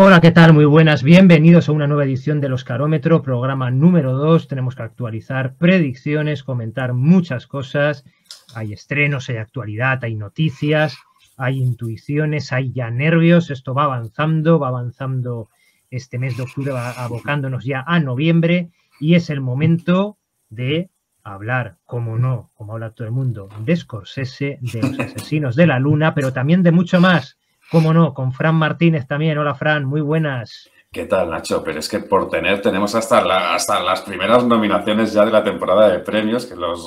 Hola, ¿qué tal? Muy buenas. Bienvenidos a una nueva edición del Oscarómetro, programa número 2. Tenemos que actualizar predicciones, comentar muchas cosas. Hay estrenos, hay actualidad, hay noticias, hay intuiciones, hay ya nervios. Esto va avanzando este mes de octubre, va abocándonos ya a noviembre y es el momento de hablar, como no, como habla todo el mundo, de Scorsese, de Los Asesinos de la Luna, pero también de mucho más. Cómo no, con Fran Martínez también. Hola, Fran, muy buenas. ¿Qué tal, Nacho? Pero es que tenemos hasta las primeras nominaciones ya de la temporada de premios, que los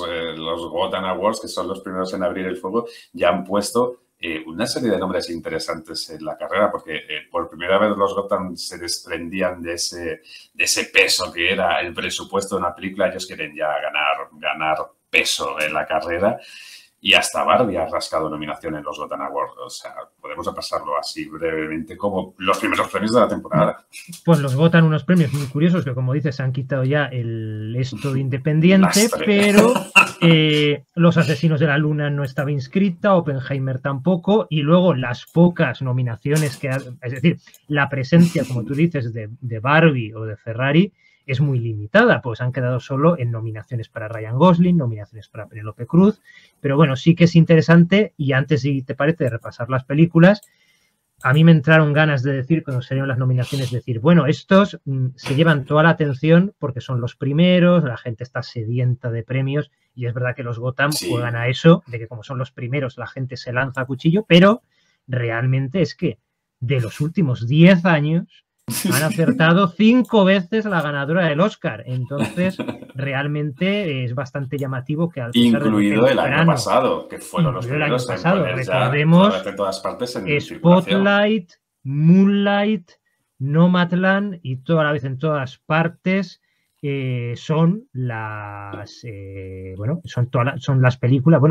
Gotham Awards, que son los primeros en abrir el fuego, ya han puesto una serie de nombres interesantes en la carrera, porque por primera vez los Gotham se desprendían de ese peso que era el presupuesto de una película. Ellos quieren ya ganar peso en la carrera. Y hasta Barbie ha rascado nominación en los Gotham Awards. O sea, podemos repasarlo así brevemente como los primeros premios de la temporada. Pues los Gotham unos premios muy curiosos que, como dices, han quitado ya el esto de independiente, pero Los Asesinos de la Luna no estaba inscrita, Oppenheimer tampoco, y luego las pocas nominaciones que es decir, la presencia, como tú dices, de Barbie o de Ferrari es muy limitada, pues han quedado solo en nominaciones para Ryan Gosling, nominaciones para Penélope Cruz, pero bueno, sí que es interesante. Y antes, si te parece, de repasar las películas, a mí me entraron ganas de decir, cuando salieron las nominaciones, decir, bueno, estos se llevan toda la atención porque son los primeros, la gente está sedienta de premios, y es verdad que los Gotham juegan a eso, de que como son los primeros, la gente se lanza a cuchillo, pero realmente es que de los últimos 10 años han acertado 5 veces la ganadora del Oscar. Entonces, realmente es bastante llamativo que al incluido el año pasado, que fueron los primeros en poner recordemos, en todas partes en Spotlight, Moonlight, Nomadland y toda la vez en todas partes son las son las películas,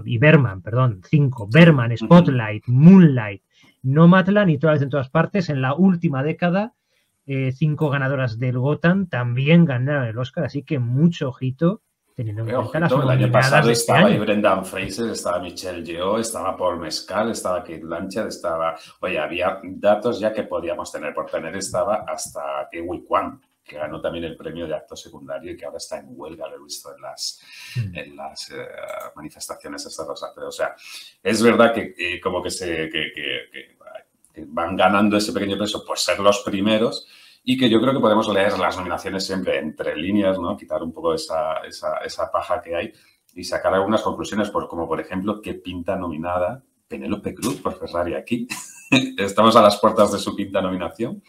y Berman, perdón, 5, Berman, Spotlight, Moonlight, Nomadland y toda la vez en todas partes. En la última década, 5 ganadoras del Gotham también ganaron el Oscar, así que mucho ojito teniendo en cuenta las nominadas. El año pasado estaba ahí Brendan Fraser, estaba Michelle Yeoh, estaba Paul Mescal, estaba Cate Blanchett, había datos ya que podíamos tener. Por tener estaba hasta Ke-Huy Quan, que ganó también el premio de actor secundario y que ahora está en huelga, lo he visto en las manifestaciones estas dos actores. O sea, es verdad que como que van ganando ese pequeño peso por ser los primeros, y que yo creo que podemos leer las nominaciones siempre entre líneas, ¿no? Quitar un poco esa paja que hay y sacar algunas conclusiones, como por ejemplo, qué pinta nominada Penélope Cruz por Ferrari aquí. Estamos a las puertas de su quinta nominación.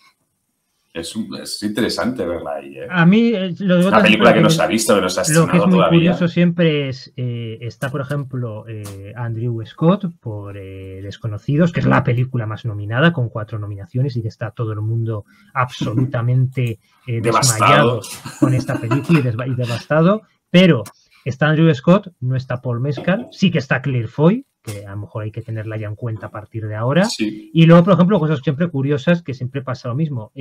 Es interesante verla ahí, ¿eh? A mí, una película que no se ha visto, que no se ha estrenado todavía. Lo que es muy curioso siempre es, está, por ejemplo, Andrew Scott por Desconocidos, que es la película más nominada, con 4 nominaciones, y que está todo el mundo absolutamente desmayado con esta película y devastado. Pero está Andrew Scott, no está Paul Mescal, sí que está Claire Foy, que a lo mejor hay que tenerla ya en cuenta a partir de ahora. Sí. Y luego, por ejemplo, cosas siempre curiosas, que siempre pasa lo mismo.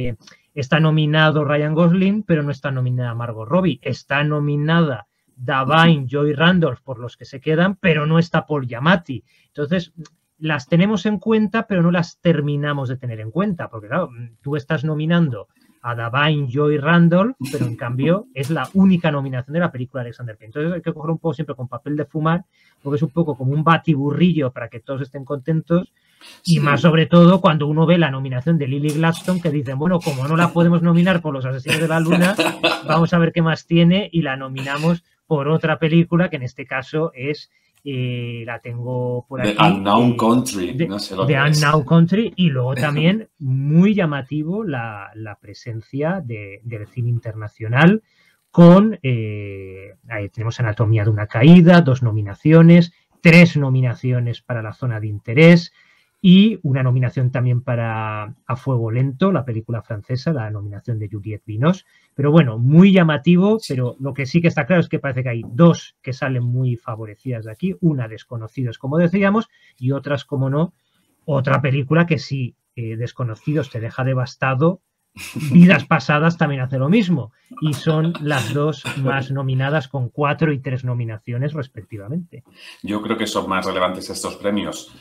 Está nominado Ryan Gosling, pero no está nominada Margot Robbie. Está nominada Da'Vine Joy Randolph por Los que se quedan, pero no está Paul Giamatti. Entonces, las tenemos en cuenta, pero no las terminamos de tener en cuenta, porque claro, tú estás nominando a Da'Vine Joy Randolph, pero en cambio es la única nominación de la película de Alexander Payne. Entonces hay que coger un poco siempre con papel de fumar, porque es un poco como un batiburrillo para que todos estén contentos. Y más sobre todo cuando uno ve la nominación de Lily Gladstone, que dicen, bueno, como no la podemos nominar por Los Asesinos de la Luna, vamos a ver qué más tiene, y la nominamos por otra película, que en este caso es, la tengo por aquí, The Unknown Country. No sé lo que es. The Unknown Country. Y luego también muy llamativo la presencia del cine internacional con, ahí tenemos Anatomía de una caída, 2 nominaciones, 3 nominaciones para La zona de interés, y una nominación también para A fuego lento, la película francesa, la nominación de Juliette Binoche. Pero bueno, muy llamativo, pero lo que sí que está claro es que parece que hay 2 que salen muy favorecidas de aquí, una Desconocidos, como decíamos, y otras, como no, otra película que si Desconocidos te deja devastado, Vidas pasadas también hace lo mismo, y son las 2 más nominadas, con 4 y 3 nominaciones respectivamente. Yo creo que son más relevantes estos premios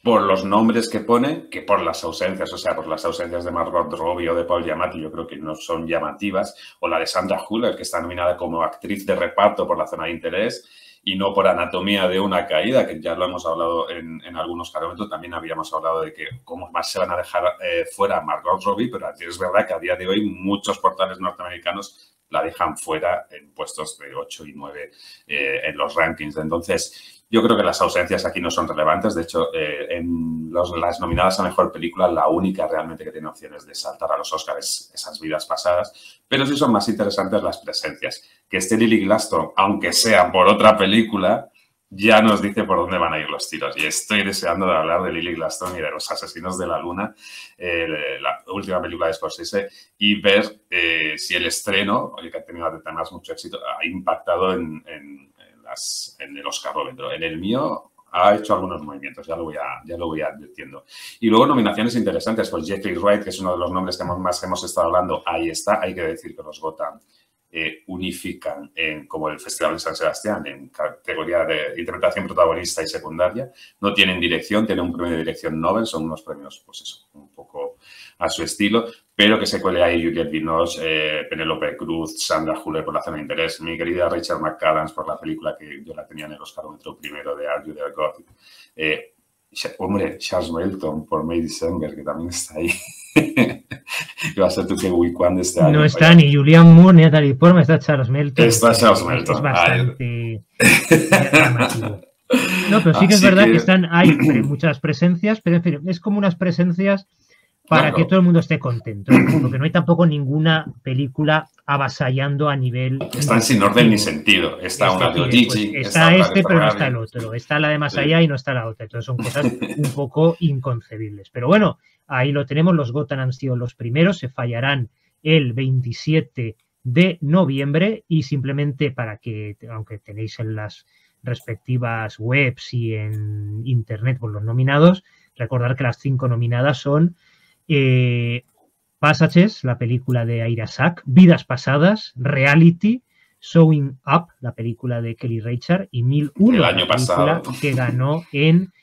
por los nombres que pone que por las ausencias. O sea, por las ausencias de Margot Robbie o de Paul Giamatti, yo creo que no son llamativas. O la de Sandra Hüller, que está nominada como actriz de reparto por La zona de interés y no por Anatomía de una caída, que ya lo hemos hablado en algunos carómetros. También habíamos hablado de que cómo más se van a dejar fuera a Margot Robbie, pero es verdad que a día de hoy muchos portales norteamericanos la dejan fuera en puestos de 8 y 9 en los rankings. Entonces, yo creo que las ausencias aquí no son relevantes. De hecho, en las nominadas a Mejor Película, la única realmente que tiene opciones de saltar a los Oscars es Esas vidas pasadas. Pero sí son más interesantes las presencias. Que esté Lily Gladstone, aunque sea por otra película, ya nos dice por dónde van a ir los tiros. Y estoy deseando de hablar de Lily Gladstone y de Los Asesinos de la Luna, la última película de Scorsese, y ver si el estreno, que ha tenido además mucho éxito, ha impactado en el Oscarómetro. En el mío ha hecho algunos movimientos, ya lo voy advirtiendo. Y luego nominaciones interesantes, pues Jeffrey Wright, que es uno de los nombres que más hemos estado hablando, ahí está. Hay que decir que los Gotham unifican como el Festival de San Sebastián en categoría de interpretación protagonista y secundaria. No tienen dirección, tienen un premio de dirección Nobel, son unos premios, pues eso, un poco a su estilo, pero que se cuele ahí Juliette Binoche, Penélope Cruz, Sandra Hüller por La zona de interés, mi querida Rachel McAdams por la película que yo la tenía en el Oscarómetro primero de Are You There, God? Hombre, Charles Melton por May December, que también está ahí. Va a ser tu que Weekend de este año. No está ni Julianne Moore ni Natalie Portman, está Charles Melton. Está Charles Melton. Es bastante llamativo. No, pero sí que es verdad que hay muchas presencias, pero en fin, es como unas presencias para que todo el mundo esté contento, porque no hay tampoco ninguna película avasallando a nivel... Están sin orden ni sentido. Está una de Gigi, pues está pero no está el otro. Está la de más allá y no está la otra. Entonces son cosas un poco inconcebibles. Pero bueno, ahí lo tenemos. Los Gotham han sido los primeros. Se fallarán el 27 de noviembre y simplemente para que, aunque tenéis en las respectivas webs y en internet por los nominados, recordar que las 5 nominadas son Passages, la película de Ira Sachs, Vidas pasadas, Reality, Showing Up, la película de Kelly Reichardt, y 1001, el año pasado, que ganó en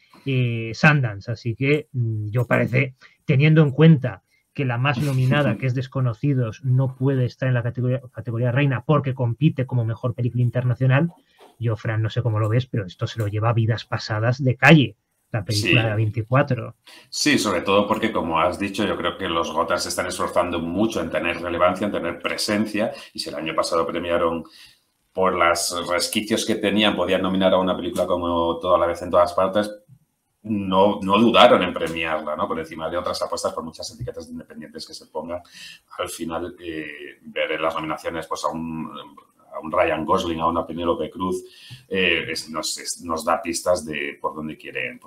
Sundance. Así que yo parece, teniendo en cuenta que la más nominada, que es Desconocidos, no puede estar en la categoría reina porque compite como mejor película internacional, yo, Fran, no sé cómo lo ves, pero esto se lo lleva Vidas pasadas de calle. La película de 24. Sí, sobre todo porque, como has dicho, yo creo que los Gotham se están esforzando mucho en tener relevancia, en tener presencia, y si el año pasado premiaron por los resquicios que tenían, podían nominar a una película como Toda la vez en todas partes, no dudaron en premiarla, ¿no? Por encima de otras apuestas, por muchas etiquetas independientes que se pongan. Al final, ver en las nominaciones pues a un Ryan Gosling, a una Penélope Cruz, nos da pistas de por dónde quieren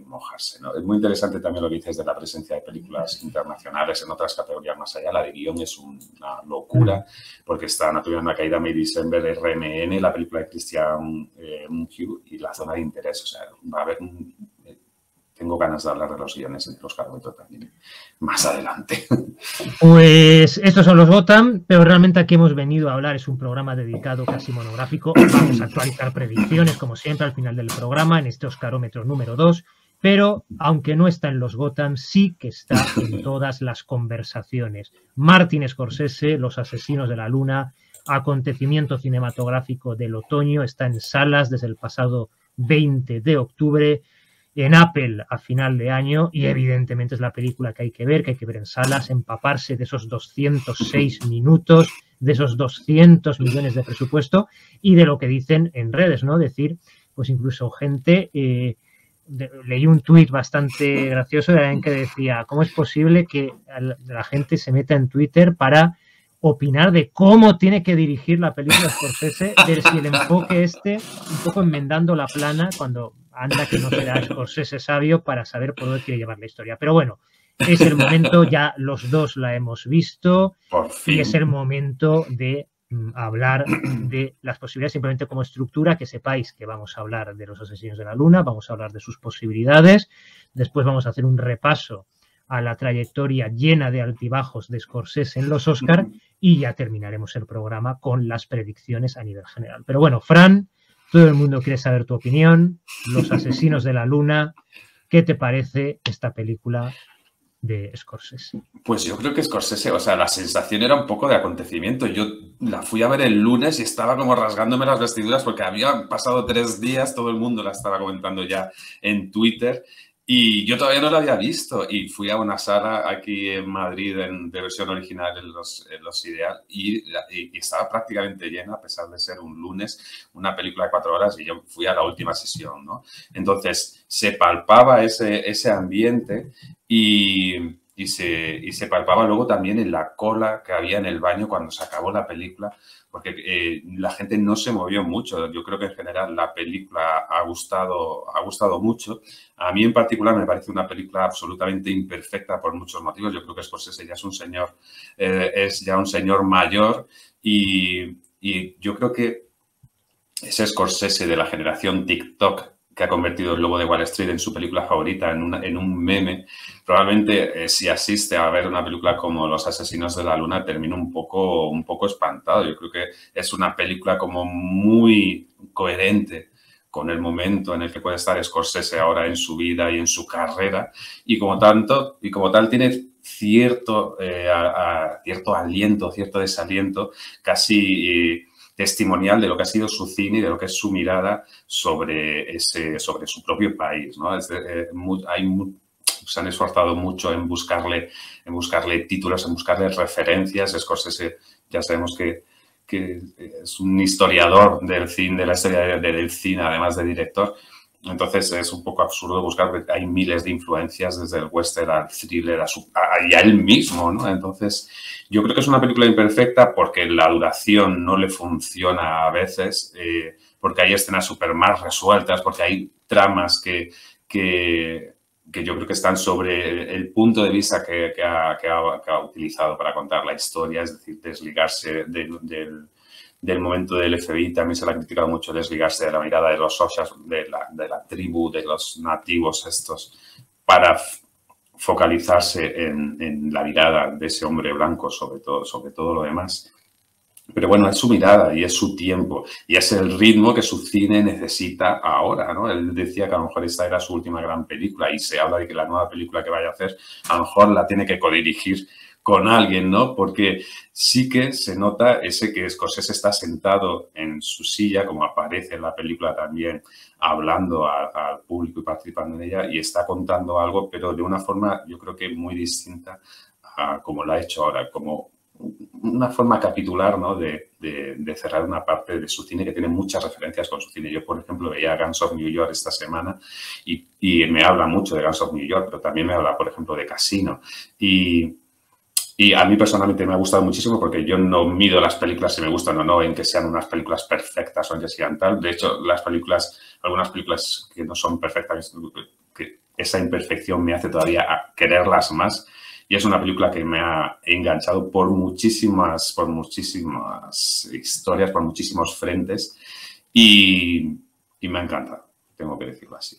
mojarse, ¿no? Es muy interesante también lo que dices de la presencia de películas internacionales en otras categorías más allá. La de guión es una locura, porque está Anatomía de una caída, May December, RMN, la película de Christian Mungiu y La zona de interés. O sea, va a haber tengo ganas de hablar de los guiones en el Oscarómetro también más adelante. Pues estos son los Gotham, pero realmente aquí hemos venido a hablar, es un programa dedicado casi monográfico. Vamos a actualizar predicciones, como siempre, al final del programa, en este Oscarómetro número 2, pero aunque no está en los Gotham, sí que está en todas las conversaciones. Martin Scorsese, Los Asesinos de la Luna, acontecimiento cinematográfico del otoño, está en salas desde el pasado 20 de octubre, en Apple a final de año, y evidentemente es la película que hay que ver en salas, empaparse de esos 206 minutos, de esos 200 millones de presupuesto y de lo que dicen en redes, ¿no? Decir, pues incluso gente, leí un tuit bastante gracioso de alguien que decía, ¿cómo es posible que la gente se meta en Twitter para opinar de cómo tiene que dirigir la película Scorsese, ver si el enfoque un poco enmendando la plana, cuando anda que no será Scorsese sabio para saber por dónde quiere llevar la historia. Pero bueno, es el momento, ya los dos la hemos visto, y es el momento de hablar de las posibilidades, simplemente como estructura, que sepáis que vamos a hablar de Los Asesinos de la Luna, vamos a hablar de sus posibilidades, después vamos a hacer un repaso a la trayectoria llena de altibajos de Scorsese en los Oscar y ya terminaremos el programa con las predicciones a nivel general. Pero bueno, Fran, todo el mundo quiere saber tu opinión. Los Asesinos de la Luna, ¿qué te parece esta película de Scorsese? Pues yo creo que Scorsese, o sea, la sensación era un poco de acontecimiento. Yo la fui a ver el lunes y estaba como rasgándome las vestiduras porque habían pasado 3 días, todo el mundo la estaba comentando ya en Twitter y yo todavía no la había visto y fui a una sala aquí en Madrid de versión original en los Ideal y estaba prácticamente llena a pesar de ser un lunes, una película de 4 horas y yo fui a la última sesión, ¿no? Entonces se palpaba ese ambiente y se palpaba luego también en la cola que había en el baño cuando se acabó la película, porque la gente no se movió mucho. Yo creo que en general la película ha gustado mucho. A mí en particular me parece una película absolutamente imperfecta por muchos motivos. Yo creo que Scorsese ya es ya un señor mayor y yo creo que ese Scorsese de la generación TikTok que ha convertido el Lobo de Wall Street en su película favorita, en un meme, probablemente si asiste a ver una película como Los Asesinos de la Luna termina un poco espantado. Yo creo que es una película como muy coherente con el momento en el que puede estar Scorsese ahora en su vida y en su carrera y como tal tiene cierto aliento, cierto desaliento, casi testimonial de lo que ha sido su cine y de lo que es su mirada sobre su propio país, ¿no? Se han esforzado mucho en buscarle títulos, en buscarle referencias. Scorsese ya sabemos que es un historiador del cine, de la historia del cine, además de director. Entonces es un poco absurdo buscar, porque hay miles de influencias desde el western al thriller y a él mismo, ¿no? Entonces yo creo que es una película imperfecta porque la duración no le funciona a veces, porque hay escenas súper más resueltas, porque hay tramas que yo creo que están sobre el punto de vista que ha utilizado para contar la historia, es decir, desligarse del momento del FBI. También se le ha criticado mucho desligarse de la mirada de los Oshas, de la tribu, de los nativos estos, para focalizarse en la mirada de ese hombre blanco sobre todo lo demás. Pero bueno, es su mirada y es su tiempo y es el ritmo que su cine necesita ahora, ¿no? Él decía que a lo mejor esta era su última gran película y se habla de que la nueva película que vaya a hacer a lo mejor la tiene que codirigir con alguien, ¿no? Porque sí que se nota ese que Scorsese está sentado en su silla, como aparece en la película también, hablando al público y participando en ella y está contando algo, pero de una forma yo creo que muy distinta a como lo ha hecho ahora, como una forma capitular, ¿no? de cerrar una parte de su cine que tiene muchas referencias con su cine. Yo, por ejemplo, veía Guns of New York esta semana y me habla mucho de Guns of New York, pero también me habla, por ejemplo, de Casino. Y a mí personalmente me ha gustado muchísimo porque yo no mido las películas si me gustan o no en que sean unas películas perfectas o en que sean tal. De hecho, algunas películas que no son perfectas, que esa imperfección me hace todavía quererlas más. Y es una película que me ha enganchado por muchísimas historias, por muchísimos frentes y me encanta, tengo que decirlo así.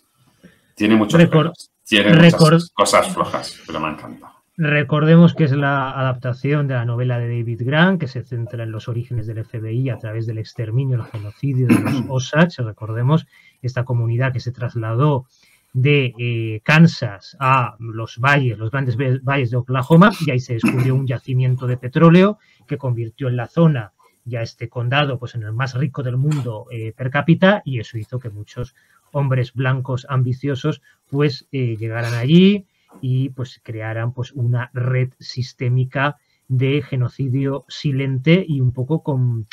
Tiene muchos pelos, tiene muchas cosas flojas, pero me encanta. Recordemos que es la adaptación de la novela de David Grant, que se centra en los orígenes del FBI a través del exterminio, el genocidio de los Osage. Recordemos esta comunidad que se trasladó de Kansas a los grandes valles de Oklahoma, y ahí se descubrió un yacimiento de petróleo que convirtió en la zona, ya este condado, pues en el más rico del mundo per cápita, y eso hizo que muchos hombres blancos ambiciosos pues llegaran allí y pues crearan pues una red sistémica de genocidio silente y un poco con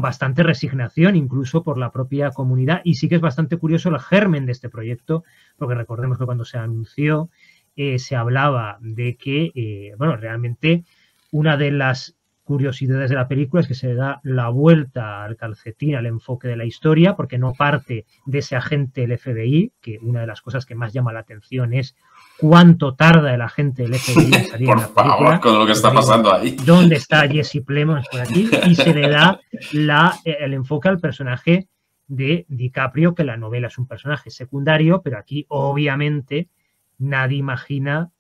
bastante resignación, incluso por la propia comunidad. Y sí que es bastante curioso el germen de este proyecto, porque recordemos que cuando se anunció se hablaba de que, bueno, realmente una de las curiosidades de la película es que se da la vuelta al calcetín, al enfoque de la historia, porque no parte de ese agente del FBI, que una de las cosas que más llama la atención es cuánto tarda el agente del FBI en salir en la película. Por favor, con lo que está pasando ahí. ¿Dónde está Jesse Plemons por aquí? Y se le da el enfoque al personaje de DiCaprio, que la novela es un personaje secundario, pero aquí obviamente nadie imagina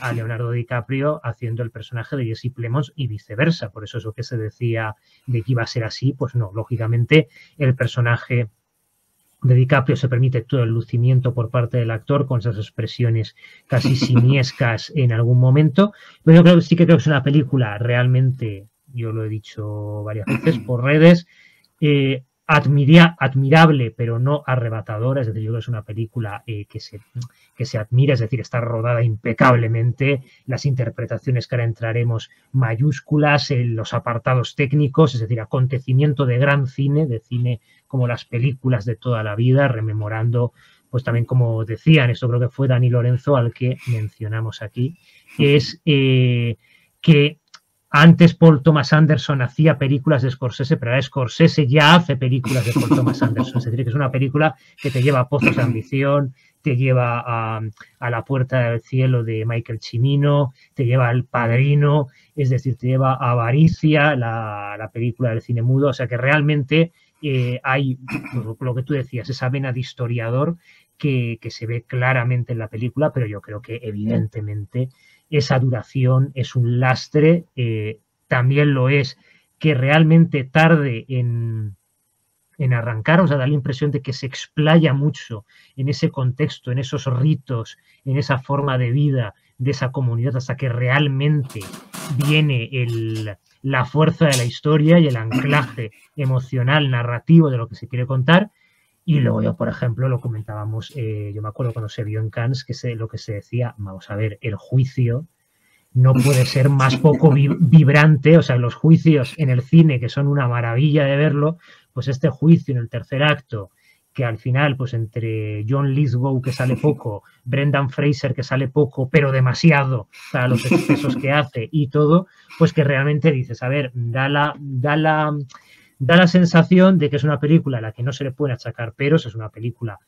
a Leonardo DiCaprio haciendo el personaje de Jesse Plemons y viceversa. Por eso es lo que se decía de que iba a ser así, pues no, lógicamente el personaje de DiCaprio se permite todo el lucimiento por parte del actor con esas expresiones casi simiescas en algún momento. Pero yo creo que sí que creo que es una película realmente, yo lo he dicho varias veces por redes, admirable, pero no arrebatadora. Es decir, yo creo que es una película que se admira, es decir, está rodada impecablemente, las interpretaciones que ahora entraremos mayúsculas, los apartados técnicos, es decir, acontecimiento de gran cine, de cine como las películas de toda la vida, rememorando, pues también como decían, esto creo que fue Dani Lorenzo al que mencionamos aquí, es que antes Paul Thomas Anderson hacía películas de Scorsese, pero ahora Scorsese ya hace películas de Paul Thomas Anderson. Es decir, que es una película que te lleva a Pozos de Ambición, te lleva a La Puerta del Cielo de Michael Cimino, te lleva al Padrino, es decir, te lleva a Avaricia, la película del cine mudo. O sea que realmente hay, pues, lo que tú decías, esa vena de historiador que se ve claramente en la película, pero yo creo que evidentemente esa duración es un lastre, también lo es que realmente tarde en arrancar, o sea, da la impresión de que se explaya mucho en ese contexto, en esos ritos, en esa forma de vida de esa comunidad, hasta que realmente viene la fuerza de la historia y el anclaje emocional, narrativo de lo que se quiere contar. Y luego yo, por ejemplo, lo comentábamos, yo me acuerdo cuando se vio en Cannes, lo que se decía, vamos a ver, el juicio no puede ser más poco vibrante, o sea, los juicios en el cine, que son una maravilla de verlo, pues este juicio en el tercer acto, que al final, pues entre John Lithgow, que sale poco, Brendan Fraser, que sale poco, pero demasiado para los excesos que hace y todo, pues que realmente dices, a ver, da la sensación de que es una película a la que no se le pueden achacar peros, es una película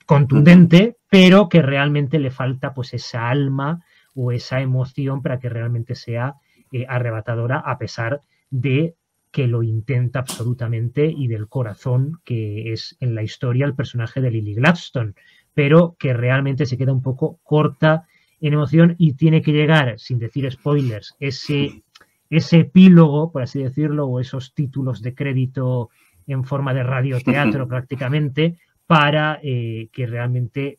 contundente, pero que realmente le falta pues esa alma o esa emoción para que realmente sea arrebatadora, a pesar de que lo intenta absolutamente y del corazón que es en la historia el personaje de Lily Gladstone, pero que realmente se queda un poco corta en emoción y tiene que llegar, sin decir spoilers, ese epílogo, por así decirlo, o esos títulos de crédito en forma de radioteatro prácticamente, para que realmente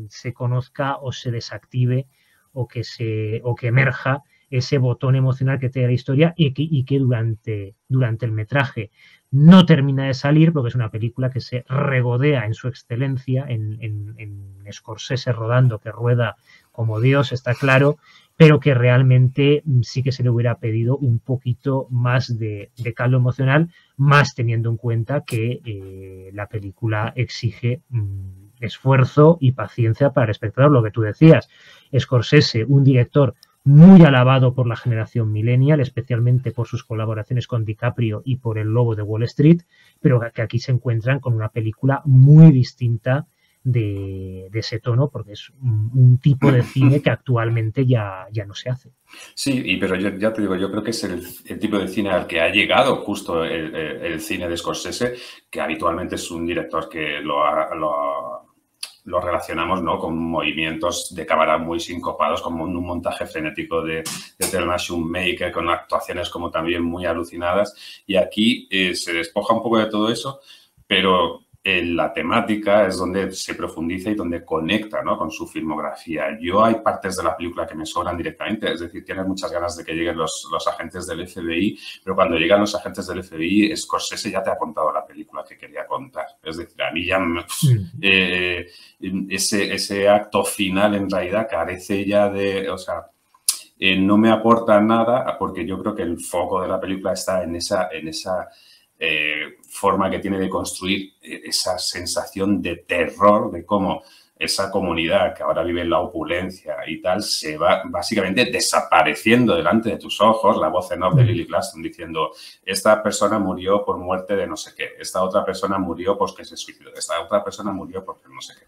se conozca o se desactive o que emerja ese botón emocional que tiene la historia y que durante el metraje no termina de salir, porque es una película que se regodea en su excelencia, en Scorsese rodando, que rueda como Dios, está claro, pero que realmente sí que se le hubiera pedido un poquito más de caldo emocional, más teniendo en cuenta que la película exige esfuerzo y paciencia para el espectador, lo que tú decías. Scorsese, un director muy alabado por la generación millennial, especialmente por sus colaboraciones con DiCaprio y por El Lobo de Wall Street, pero que aquí se encuentran con una película muy distinta de ese tono, porque es un tipo de cine que actualmente ya no se hace. Sí, pero yo ya te digo, yo creo que es el tipo de cine al que ha llegado justo el cine de Scorsese, que habitualmente es un director que lo relacionamos, ¿no?, con movimientos de cámara muy sincopados, como un montaje frenético de Thelma Schoonmaker, con actuaciones como también muy alucinadas. Y aquí se despoja un poco de todo eso, pero la temática es donde se profundiza y donde conecta, ¿no?, con su filmografía. Hay partes de la película que me sobran directamente, es decir, tienes muchas ganas de que lleguen los agentes del FBI, pero cuando llegan los agentes del FBI, Scorsese ya te ha contado la película que quería contar. Es decir, a mí ya ese acto final en realidad carece ya de, o sea, no me aporta nada, porque yo creo que el foco de la película está en esa forma que tiene de construir esa sensación de terror, de cómo esa comunidad que ahora vive en la opulencia y tal, se va básicamente desapareciendo delante de tus ojos. La voz en off de Lily Gladstone diciendo, esta persona murió por muerte de no sé qué, esta otra persona murió porque se suicidó, esta otra persona murió porque no sé qué.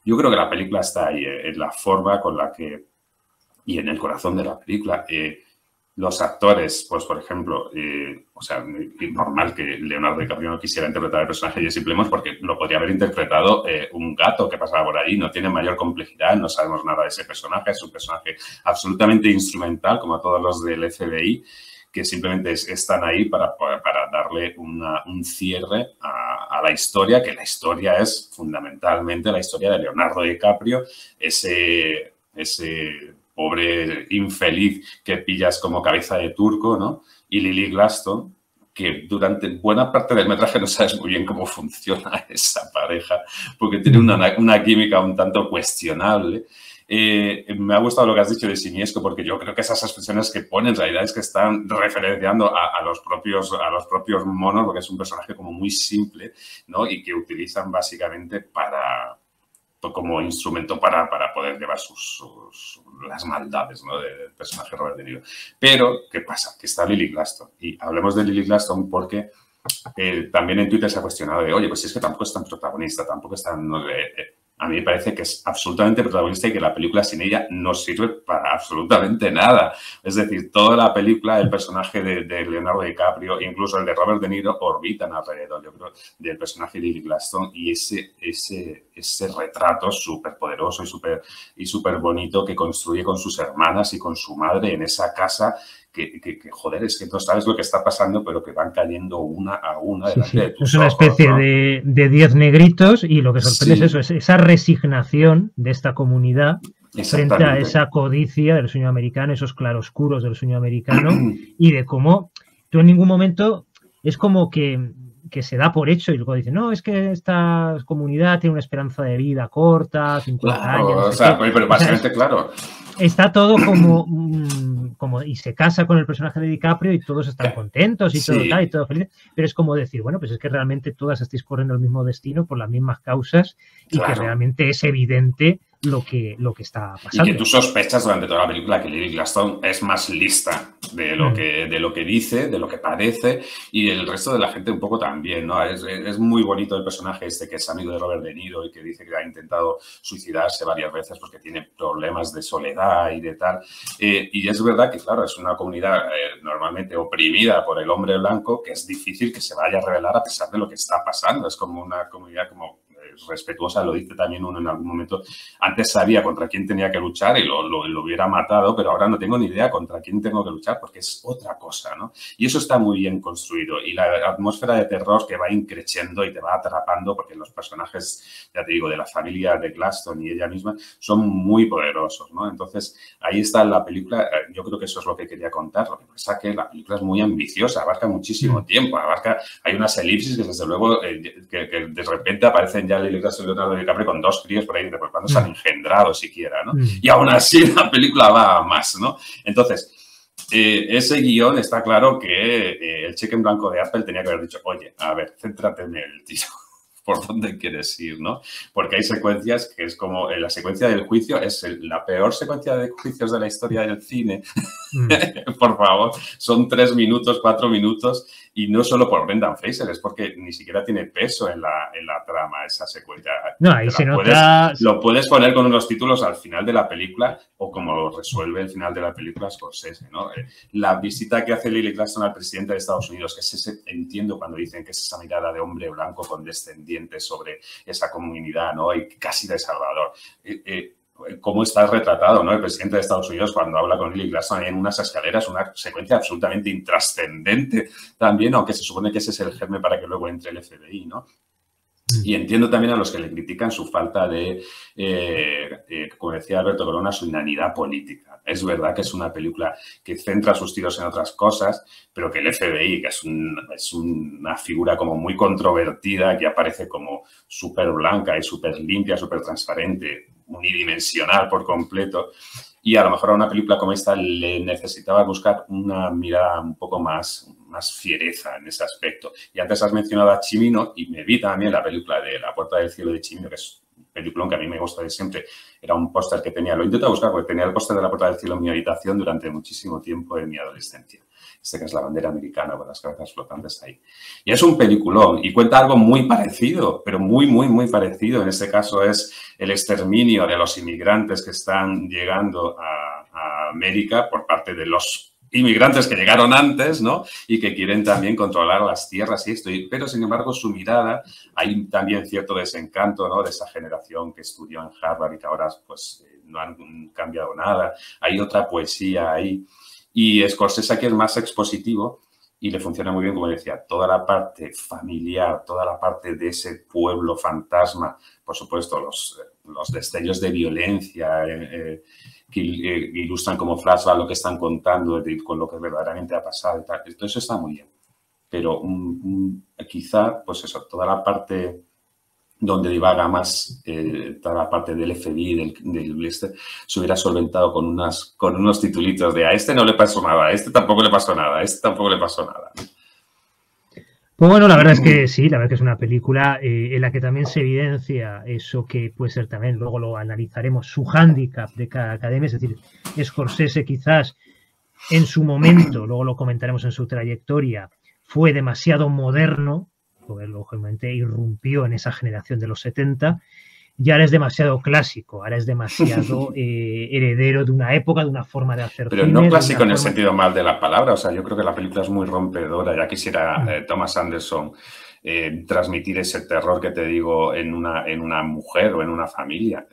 Yo creo que la película está ahí, en la forma con la que, y en el corazón de la película, los actores, pues por ejemplo, o sea, normal que Leonardo DiCaprio no quisiera interpretar el personaje de Jesse Plemons, porque lo podría haber interpretado un gato que pasaba por ahí, no tiene mayor complejidad, no sabemos nada de ese personaje, es un personaje absolutamente instrumental, como todos los del FBI, que simplemente están ahí para darle un cierre a a la historia, que la historia es fundamentalmente la historia de Leonardo DiCaprio, ese pobre infeliz que pillas como cabeza de turco, ¿no? Y Lily Gladstone, que durante buena parte del metraje no sabes muy bien cómo funciona esa pareja, porque tiene una química un tanto cuestionable. Me ha gustado lo que has dicho de simiesco, porque yo creo que esas expresiones que pone en realidad es que están referenciando a los propios monos, porque es un personaje como muy simple, ¿no? Y que utilizan básicamente como instrumento para poder llevar las maldades, ¿no? Del personaje Robert De Niro. Pero, ¿qué pasa? Que está Lily Gladstone. Y hablemos de Lily Gladstone porque también en Twitter se ha cuestionado de, oye, pues es que tampoco es tan protagonista, tampoco es tan... a mí me parece que es absolutamente protagonista y que la película sin ella no sirve para absolutamente nada. Es decir, toda la película, el personaje de Leonardo DiCaprio, incluso el de Robert De Niro, orbitan alrededor, yo creo, del personaje de Lily Gladstone y ese retrato súper poderoso y súper bonito que construye con sus hermanas y con su madre en esa casa que, joder, es que no sabes lo que está pasando, pero que van cayendo una a una delante de tus ojos. Es una especie, ¿no?, de 10 negritos y lo que sorprende es eso, es esa resignación de esta comunidad frente a esa codicia del sueño americano, esos claroscuros del sueño americano y de cómo tú en ningún momento es como que se da por hecho y luego dicen, no, es que esta comunidad tiene una esperanza de vida corta, 50 años. O sea, pero básicamente, claro. Está todo como y se casa con el personaje de DiCaprio y todos están contentos y todo tal y todo feliz, pero es como decir, bueno, pues es que realmente todas estáis corriendo el mismo destino por las mismas causas y que realmente es evidente lo que está pasando. Y que tú sospechas durante toda la película que Lily Gladstone es más lista de lo que dice, de lo que parece, y el resto de la gente un poco también, ¿no? Es muy bonito el personaje este que es amigo de Robert De Niro y que dice que ha intentado suicidarse varias veces porque tiene problemas de soledad y de tal. Y es verdad que, claro, es una comunidad normalmente oprimida por el hombre blanco que es difícil que se vaya a revelar a pesar de lo que está pasando. Es como una comunidad como respetuosa, lo dice también uno en algún momento. Antes sabía contra quién tenía que luchar y lo hubiera matado, pero ahora no tengo ni idea contra quién tengo que luchar porque es otra cosa, ¿no? Y eso está muy bien construido. Y la atmósfera de terror que va increciendo y te va atrapando porque los personajes, ya te digo, de la familia de Gladstone y ella misma son muy poderosos, ¿no? Entonces, ahí está la película. Yo creo que eso es lo que quería contar. Lo que pasa es que la película es muy ambiciosa, abarca muchísimo tiempo, hay unas elipsis que desde luego que de repente aparecen ya Lily Gladstone y Leonardo DiCaprio con 2 críos por ahí, de cuando se han engendrado siquiera, ¿no? Y aún así la película va a más, ¿no? Entonces, ese guión está claro que el cheque en blanco de Apple tenía que haber dicho, oye, a ver, céntrate en el tiro. ¿Por dónde quieres ir, no? Porque hay secuencias que es como la secuencia del juicio, es la peor secuencia de juicios de la historia del cine. Por favor, son 3 minutos, 4 minutos y no solo por Brendan Fraser, es porque ni siquiera tiene peso en la trama esa secuencia. No, ahí se nota... Lo puedes poner con unos títulos al final de la película o como lo resuelve el final de la película Scorsese, ¿no? La visita que hace Lily Gladstone al presidente de Estados Unidos, que es ese, entiendo cuando dicen que es esa mirada de hombre blanco condescendiente sobre esa comunidad, ¿no? Y casi de Salvador. Cómo está retratado, ¿no? El presidente de Estados Unidos cuando habla con Lily Gladstone en unas escaleras, una secuencia absolutamente intrascendente también, aunque se supone que ese es el germen para que luego entre el FBI, ¿no? Y entiendo también a los que le critican su falta de, como decía Alberto Corona, su inanidad política. Es verdad que es una película que centra sus tiros en otras cosas, pero que el FBI, que es una figura como muy controvertida, que aparece como súper blanca y súper limpia, súper transparente, unidimensional por completo, y a lo mejor a una película como esta le necesitaba buscar una mirada un poco más fiereza en ese aspecto. Y antes has mencionado a Cimino y me vi también la película de La Puerta del Cielo de Cimino, que es un peliculón que a mí me gusta de siempre. Era un póster que tenía, lo intento buscar porque tenía el póster de La Puerta del Cielo en mi habitación durante muchísimo tiempo de mi adolescencia. Que es la bandera americana con las cabezas flotantes ahí. Y es un peliculón y cuenta algo muy parecido, pero muy, muy, muy parecido. En este caso es el exterminio de los inmigrantes que están llegando a América por parte de los inmigrantes que llegaron antes, ¿no? Y que quieren también controlar las tierras y esto. Pero, sin embargo, su mirada, hay también cierto desencanto, ¿no? De esa generación que estudió en Harvard y que ahora, pues, no han cambiado nada. Hay otra poesía ahí. Y Scorsese aquí es más expositivo y le funciona muy bien, como decía, toda la parte familiar, toda la parte de ese pueblo fantasma, por supuesto, los destellos de violencia que ilustran como flashback lo que están contando con lo que verdaderamente ha pasado y tal. Todo eso está muy bien. Pero quizá, pues eso, toda la parte donde divaga más, toda la parte del FBI, del este, se hubiera solventado con unos titulitos de a este no le pasó nada, a este tampoco le pasó nada, a este tampoco le pasó nada. Pues bueno, la verdad es que sí, la verdad es que es una película en la que también se evidencia eso que puede ser también, luego lo analizaremos, su hándicap de cada academia, es decir, Scorsese quizás en su momento, luego lo comentaremos en su trayectoria, fue demasiado moderno, porque lógicamente irrumpió en esa generación de los 70, y ahora es demasiado clásico, ahora es demasiado heredero de una época, de una forma de hacer Pero cine, no clásico en el sentido mal de la palabra, o sea, yo creo que la película es muy rompedora, ya quisiera Thomas Anderson transmitir ese terror que te digo en una mujer o en una familia.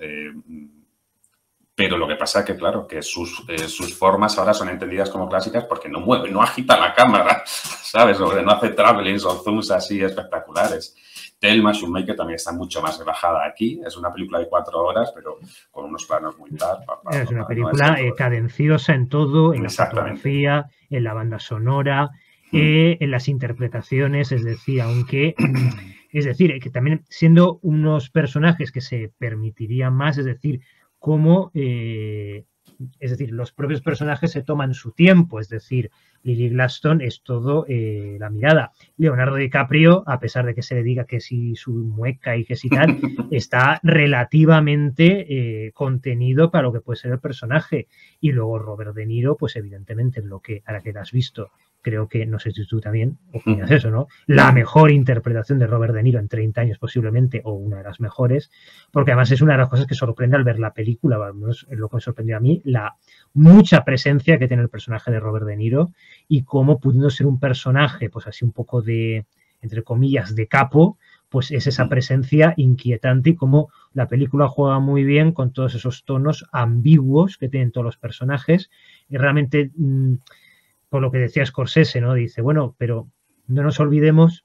Pero lo que pasa es que, claro, que sus formas ahora son entendidas como clásicas porque no mueve, no agita la cámara, ¿sabes? O no hace travelings o zooms así espectaculares. Thelma Schoonmaker también está mucho más relajada aquí. Es una película de 4 horas, pero con unos planos muy tal. Es una película cadenciosa en todo, en la fotografía, en la banda sonora, en las interpretaciones, es decir, que también siendo unos personajes que se permitirían más, es decir, los propios personajes se toman su tiempo, es decir, Lily Gladstone es todo la mirada. Leonardo DiCaprio, a pesar de que se le diga que si su mueca y que si tal, está relativamente contenido para lo que puede ser el personaje. Y luego Robert De Niro, pues evidentemente lo que, ahora que lo has visto, creo que, no sé si tú también opinas eso, ¿no? La mejor interpretación de Robert De Niro en 30 años posiblemente, o una de las mejores, porque además es una de las cosas que sorprende al ver la película, es lo que me sorprendió a mí, la mucha presencia que tiene el personaje de Robert De Niro y cómo, pudiendo ser un personaje, pues así un poco de, entre comillas, de capo, pues es esa presencia inquietante y cómo la película juega muy bien con todos esos tonos ambiguos que tienen todos los personajes y realmente... por lo que decía Scorsese, ¿no? Dice, bueno, pero no nos olvidemos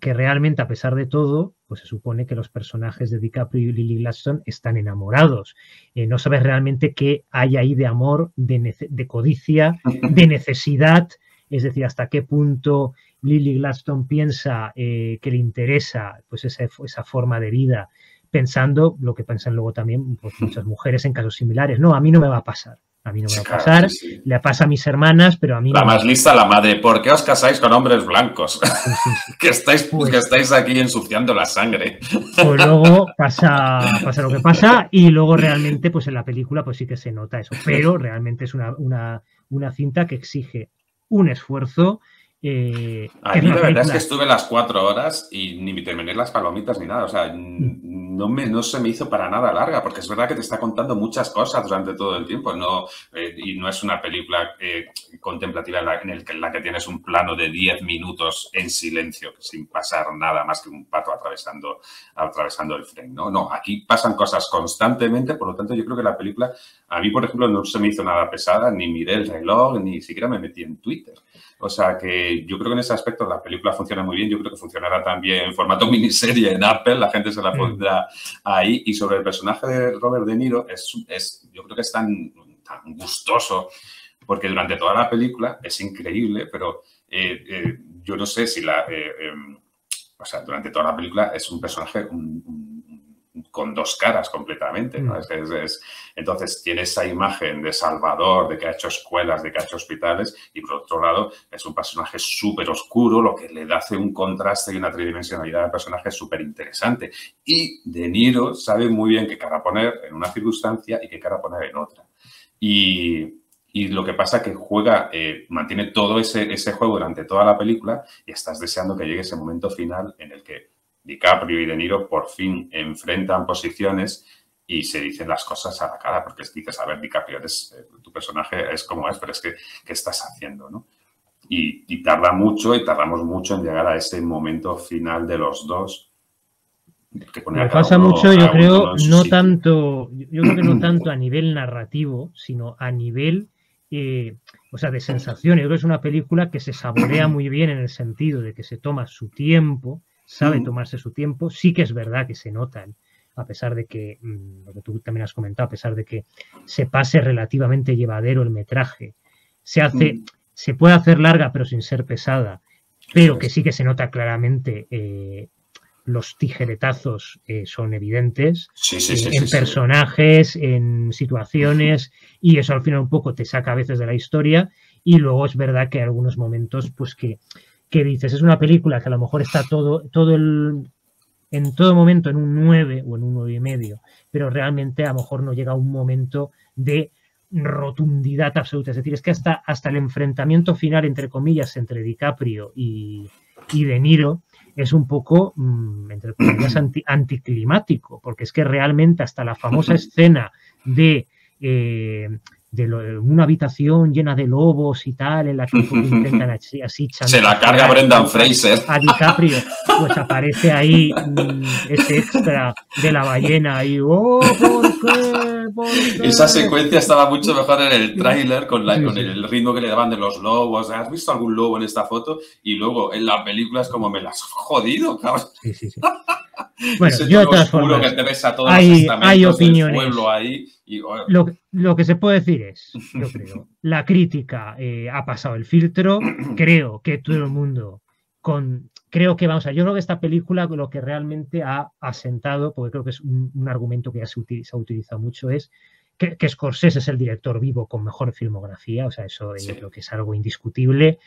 que realmente, a pesar de todo, pues se supone que los personajes de DiCaprio y Lily Gladstone están enamorados. No sabes realmente qué hay ahí de amor, de codicia, de necesidad, es decir, hasta qué punto Lily Gladstone piensa que le interesa pues esa forma de vida, pensando lo que piensan luego también pues, muchas mujeres en casos similares. No, a mí no me va a pasar. A mí no me va a pasar, sí. Le pasa a mis hermanas, pero a mí la no. La más lista, la madre. ¿Por qué os casáis con hombres blancos? Sí. que estáis aquí ensuciando la sangre. Pues luego pasa lo que pasa y luego realmente pues en la película pues sí que se nota eso. Pero realmente es una cinta que exige un esfuerzo. A mí la verdad es que estuve las 4 horas y ni me terminé las palomitas ni nada. O sea, no se me hizo para nada larga, porque es verdad que te está contando muchas cosas durante todo el tiempo. Y no es una película contemplativa en la que tienes un plano de 10 minutos en silencio, sin pasar nada más que un pato atravesando el frame. No, aquí pasan cosas constantemente, por lo tanto yo creo que la película, a mí por ejemplo, no se me hizo nada pesada, ni miré el reloj, ni siquiera me metí en Twitter. O sea que yo creo que en ese aspecto la película funciona muy bien. Yo creo que funcionará también en formato miniserie en Apple. La gente se la pondrá ahí. Y sobre el personaje de Robert De Niro, yo creo que es tan gustoso porque durante toda la película es increíble, pero yo no sé si durante toda la película es un personaje con 2 caras completamente, ¿no? Entonces tiene esa imagen de salvador, de que ha hecho escuelas, de que ha hecho hospitales, y por otro lado es un personaje súper oscuro, lo que le hace un contraste y una tridimensionalidad al personaje súper interesante. Y De Niro sabe muy bien qué cara poner en una circunstancia y qué cara poner en otra. Y lo que pasa es que mantiene todo ese juego durante toda la película y estás deseando que llegue ese momento final en el que DiCaprio y De Niro por fin enfrentan posiciones y se dicen las cosas a la cara, porque dices, a ver, DiCaprio, tu personaje es como es, pero es que, ¿qué estás haciendo, no? Y tardamos mucho en llegar a ese momento final de los dos. Me pasa mucho, yo creo, yo creo que no tanto a nivel narrativo, sino a nivel o sea, de sensación. Yo creo que es una película que se saborea muy bien en el sentido de que se toma su tiempo, sabe tomarse su tiempo. Sí que es verdad que se notan, a pesar de que, lo que tú también has comentado, a pesar de que se pase relativamente llevadero el metraje, se puede hacer larga pero sin ser pesada, pero que sí que se nota claramente los tijeretazos son evidentes en personajes, en situaciones, y eso al final un poco te saca a veces de la historia. Y luego es verdad que hay algunos momentos pues que dices, es una película que a lo mejor está en todo momento en un 9 o en un 9,5, pero realmente a lo mejor no llega a un momento de rotundidad absoluta. Es decir, es que hasta el enfrentamiento final, entre comillas, entre DiCaprio y De Niro es un poco, entre comillas, anticlimático, porque es que realmente hasta la famosa escena de una habitación llena de lobos y tal, en la que intentan así se la carga Brendan Fraser a DiCaprio, pues aparece ahí ese extra de la ballena y ¿por qué? Esa secuencia estaba mucho mejor en el tráiler con el ritmo que le daban de los lobos. ¿Has visto algún lobo en esta foto? Y luego en la película es como me las has jodido, cabrón. Sí. Bueno, yo de todas formas, que te ves a todos hay opiniones. Del pueblo ahí y, lo que se puede decir es, yo creo, la crítica ha pasado el filtro. Creo que todo el mundo creo que, vamos a, yo creo que esta película lo que realmente ha asentado, porque creo que es un argumento que ya se ha utilizado mucho, es que Scorsese es el director vivo con mejor filmografía. O sea, eso yo creo que es algo indiscutible.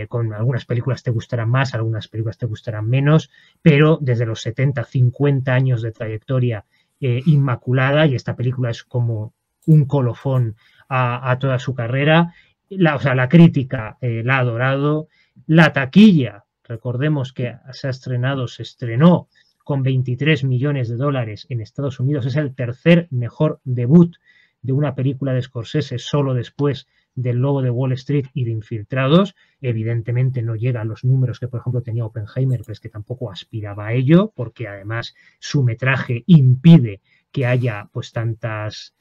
Con algunas películas te gustarán más, algunas películas te gustarán menos, pero desde los 70, 50 años de trayectoria inmaculada, y esta película es como un colofón a toda su carrera. La crítica la ha adorado. La taquilla, recordemos que se estrenó con 23 millones de dólares en Estados Unidos. Es el tercer mejor debut de una película de Scorsese, solo después del Lobo de Wall Street y de Infiltrados. Evidentemente no llega a los números que, por ejemplo, tenía Oppenheimer, pero es que tampoco aspiraba a ello, porque además su metraje impide que haya pues tantas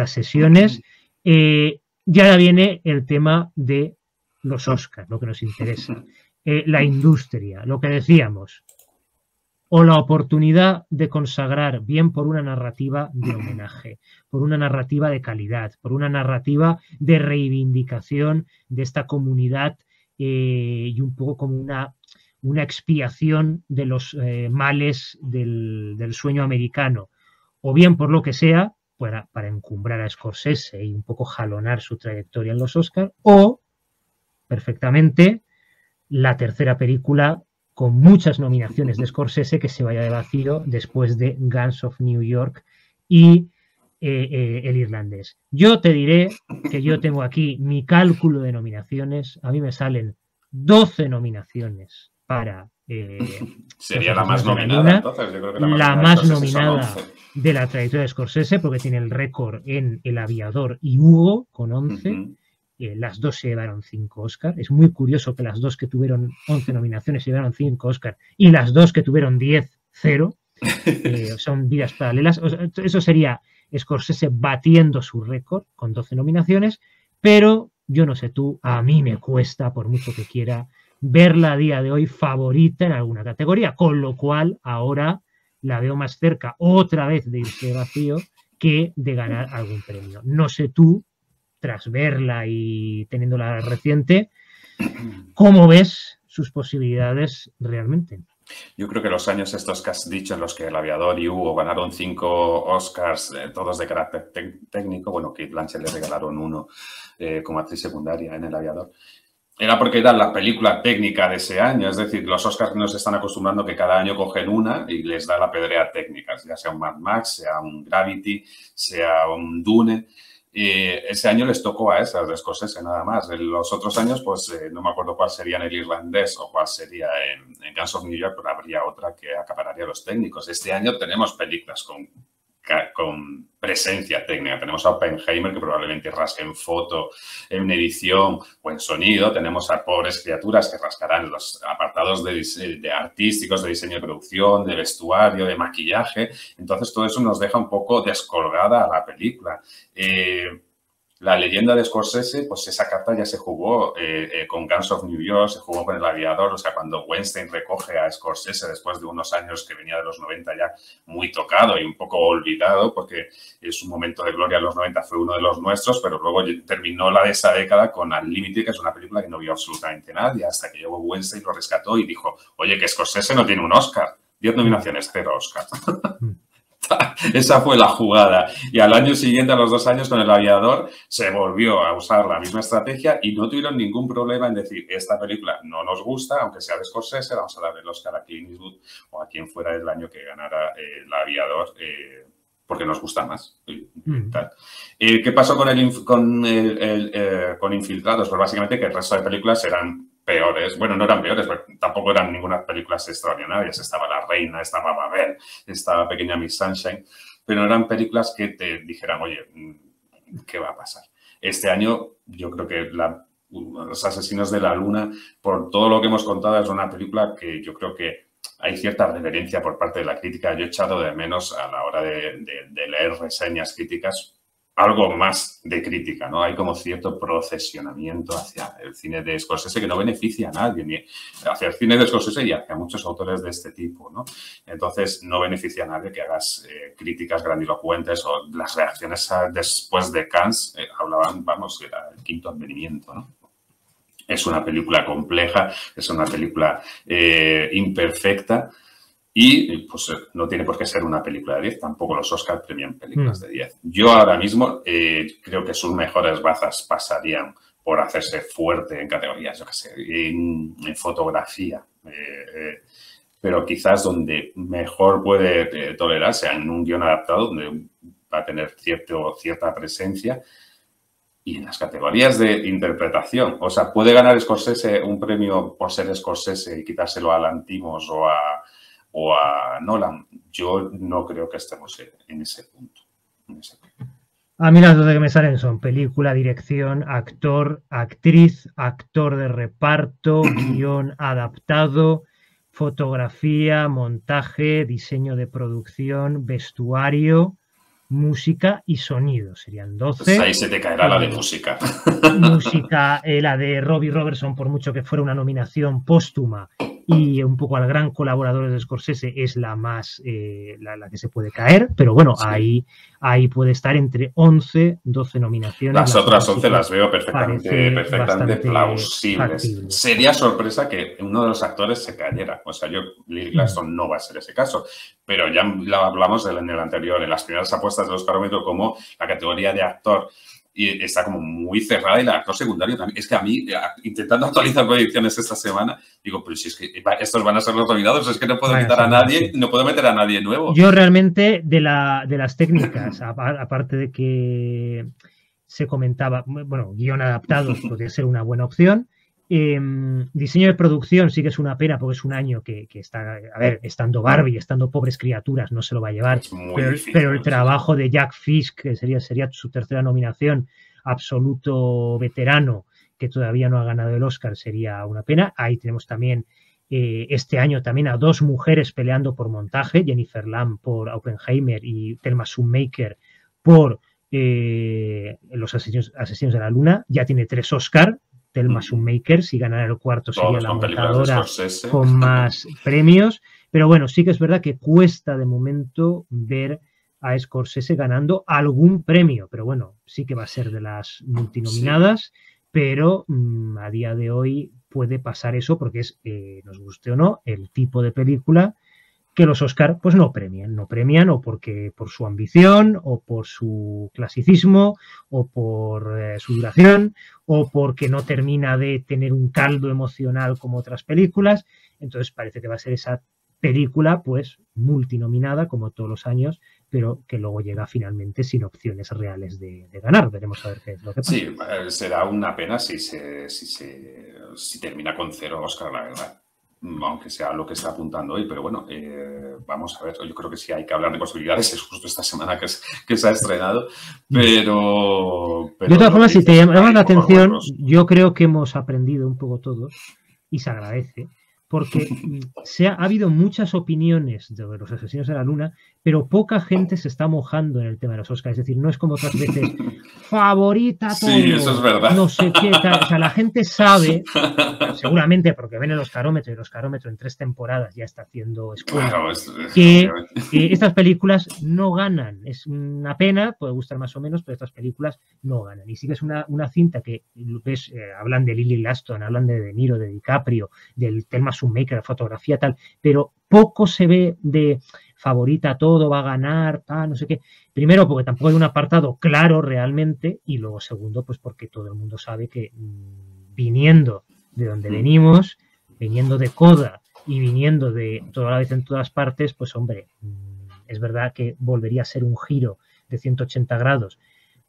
sesiones. Ya viene el tema de los Oscars, lo que nos interesa. La industria, lo que decíamos, o la oportunidad de consagrar, bien por una narrativa de homenaje, por una narrativa de calidad, por una narrativa de reivindicación de esta comunidad y un poco como una expiación de los males del sueño americano, o bien por lo que sea, para encumbrar a Scorsese y un poco jalonar su trayectoria en los Oscars, o perfectamente la tercera película con muchas nominaciones de Scorsese que se vaya de vacío después de Guns of New York y El Irlandés. Yo te diré que yo tengo aquí mi cálculo de nominaciones. A mí me salen 12 nominaciones para... sería la más nominada, entonces. Yo creo que la más nominada de la trayectoria de Scorsese, porque tiene el récord en El Aviador y Hugo con 11. Las dos se llevaron 5 Oscars. Es muy curioso que las dos que tuvieron 11 nominaciones se llevaron 5 Oscars y las dos que tuvieron 10, 0. Son vidas paralelas. Eso sería Scorsese batiendo su récord con 12 nominaciones, pero yo no sé tú, a mí me cuesta, por mucho que quiera, verla a día de hoy favorita en alguna categoría, con lo cual ahora la veo más cerca otra vez de irse de vacío que de ganar algún premio. No sé tú, tras verla y teniéndola reciente, ¿cómo ves sus posibilidades realmente? Yo creo que los años estos que has dicho en los que El Aviador y Hugo ganaron 5 Oscars, todos de carácter técnico, bueno, Kate Blanchett le regalaron 1 como actriz secundaria en El Aviador, era porque era la película técnica de ese año. Es decir, los Oscars nos están acostumbrando que cada año cogen una y les da la pedrea técnica, ya sea un Mad Max, sea un Gravity, sea un Dune. Ese año les tocó a esas de Scorsese nada más. En los otros años, pues no me acuerdo cuál sería en El Irlandés o cuál sería en Guns of New York, pero habría otra que acapararía a los técnicos. Este año tenemos películas con presencia técnica. Tenemos a Oppenheimer, que probablemente rasque en foto, en edición o en sonido. Tenemos a Pobres Criaturas, que rascarán los apartados de artísticos, de diseño de producción, de vestuario, de maquillaje. Entonces, todo eso nos deja un poco descolgada a la película. La leyenda de Scorsese, pues esa carta ya se jugó con Guns of New York, se jugó con El Aviador, o sea, cuando Weinstein recoge a Scorsese después de unos años que venía de los 90 ya muy tocado y un poco olvidado, porque es un momento de gloria, los 90 fue uno de los nuestros, pero luego terminó la de esa década con Al Límite, que es una película que no vio absolutamente nadie, hasta que llegó Weinstein, lo rescató y dijo, oye, que Scorsese no tiene un Oscar, 10 nominaciones, 0 Oscar. Esa fue la jugada. Y al año siguiente, a los 2 años, con El Aviador, se volvió a usar la misma estrategia y no tuvieron ningún problema en decir, esta película no nos gusta, aunque sea de Scorsese, vamos a darle el Oscar a Clint Eastwood o a quien fuera el año que ganara El Aviador, porque nos gusta más. ¿Qué pasó con Infiltrados? Pues básicamente que el resto de películas eran peores. Bueno, no eran peores, pero tampoco eran ninguna películas extraordinarias. Estaba La Reina, estaba Babel, estaba Pequeña Miss Sunshine, pero no eran películas que te dijeran, oye, ¿qué va a pasar? Este año yo creo que Los Asesinos de la Luna, por todo lo que hemos contado, es una película que yo creo que hay cierta reverencia por parte de la crítica. Yo he echado de menos a la hora de leer reseñas críticas algo más de crítica, ¿no? Hay como cierto procesionamiento hacia el cine de Scorsese que no beneficia a nadie, ni hacia el cine de Scorsese y hacia muchos autores de este tipo, ¿no? Entonces, no beneficia a nadie que hagas críticas grandilocuentes o las reacciones después de Cannes hablaban, vamos, era el quinto advenimiento, ¿no? Es una película compleja, es una película imperfecta y pues no tiene por qué ser una película de 10, tampoco los Oscar premian películas de 10. Yo ahora mismo creo que sus mejores bazas pasarían por hacerse fuerte en categorías, yo qué sé, en fotografía, pero quizás donde mejor puede tolerarse en un guión adaptado, donde va a tener cierta presencia. Y en las categorías de interpretación, o sea, ¿puede ganar Scorsese un premio por ser Scorsese y quitárselo a Lanthimos o a Nolan? Yo no creo que estemos en ese punto. A mí las dos que me salen son película, dirección, actor, actriz, actor de reparto, guión adaptado, fotografía, montaje, diseño de producción, vestuario, música y sonido. Serían 12. Pues ahí se te caerá la de música. Música, la de Robbie Robertson, por mucho que fuera una nominación póstuma y un poco al gran colaborador de Scorsese, es la más, la que se puede caer, pero bueno, sí. ahí puede estar entre 11, 12 nominaciones. Las otras 11 las veo perfectamente plausibles. Factible. Sería sorpresa que uno de los actores se cayera. O sea, Lily Gladstone no va a ser ese caso, pero ya lo hablamos en el anterior, en las primeras apuestas del Oscarómetro, como la categoría de actor y está como muy cerrada y el actor secundario también. Es que a mí, intentando actualizar proyecciones esta semana, digo, pero si es que estos van a ser los nominados, es que no puedo quitar a nadie, no puedo meter a nadie nuevo. Yo realmente, de las técnicas, aparte de que se comentaba, bueno, guión adaptado podría ser una buena opción. Diseño de producción sí que es una pena porque es un año que está, a ver, estando Barbie, estando Pobres Criaturas, no se lo va a llevar, pero el trabajo de Jack Fisk, que sería su tercera nominación, absoluto veterano, que todavía no ha ganado el Oscar, sería una pena. Ahí tenemos también este año también a 2 mujeres peleando por montaje, Jennifer Lamb por Oppenheimer y Thelma Schoonmaker por Los Asesinos de la Luna. Ya tiene 3 Oscar. Thelma Schoonmaker, si ganara el cuarto sería la montadora con más premios, pero bueno, sí que es verdad que cuesta de momento ver a Scorsese ganando algún premio, pero bueno, sí que va a ser de las multinominadas, pero a día de hoy puede pasar eso porque es, nos guste o no, el tipo de película que los Oscar pues no premian o porque por su ambición o por su clasicismo o por su duración o porque no termina de tener un caldo emocional como otras películas. Entonces parece que va a ser esa película pues multinominada como todos los años, pero que luego llega finalmente sin opciones reales de ganar. Veremos a ver qué es lo que pasa. Sí, será una pena si termina con 0 Oscar, la verdad. Aunque sea lo que está apuntando hoy, pero bueno, vamos a ver, yo creo que sí hay que hablar de posibilidades, es justo esta semana que se ha estrenado, pero de todas formas, si te llama la atención, yo creo que hemos aprendido un poco todos, y se agradece, porque ha habido muchas opiniones de los Asesinos de la Luna, pero poca gente se está mojando en el tema de los Oscars. Es decir, no es como otras veces, favorita todo, sí, eso es verdad. no sé qué, tal. O sea, la gente sabe, seguramente porque ven el Oscarómetro, y el Oscarómetro en 3 temporadas ya está haciendo escuela, Claro, que estas películas no ganan. Es una pena, puede gustar más o menos, pero estas películas no ganan. Y sí que es una cinta que ves, hablan de Lily Laston, hablan de Niro, de DiCaprio, del Thelma Schoonmaker, la fotografía, tal, pero poco se ve de favorita todo, va a ganar, no sé qué. Primero, porque tampoco hay un apartado claro realmente, y luego, segundo, pues porque todo el mundo sabe que viniendo de donde venimos, viniendo de Coda y viniendo de toda la vez en todas partes, pues hombre, es verdad que volvería a ser un giro de 180 grados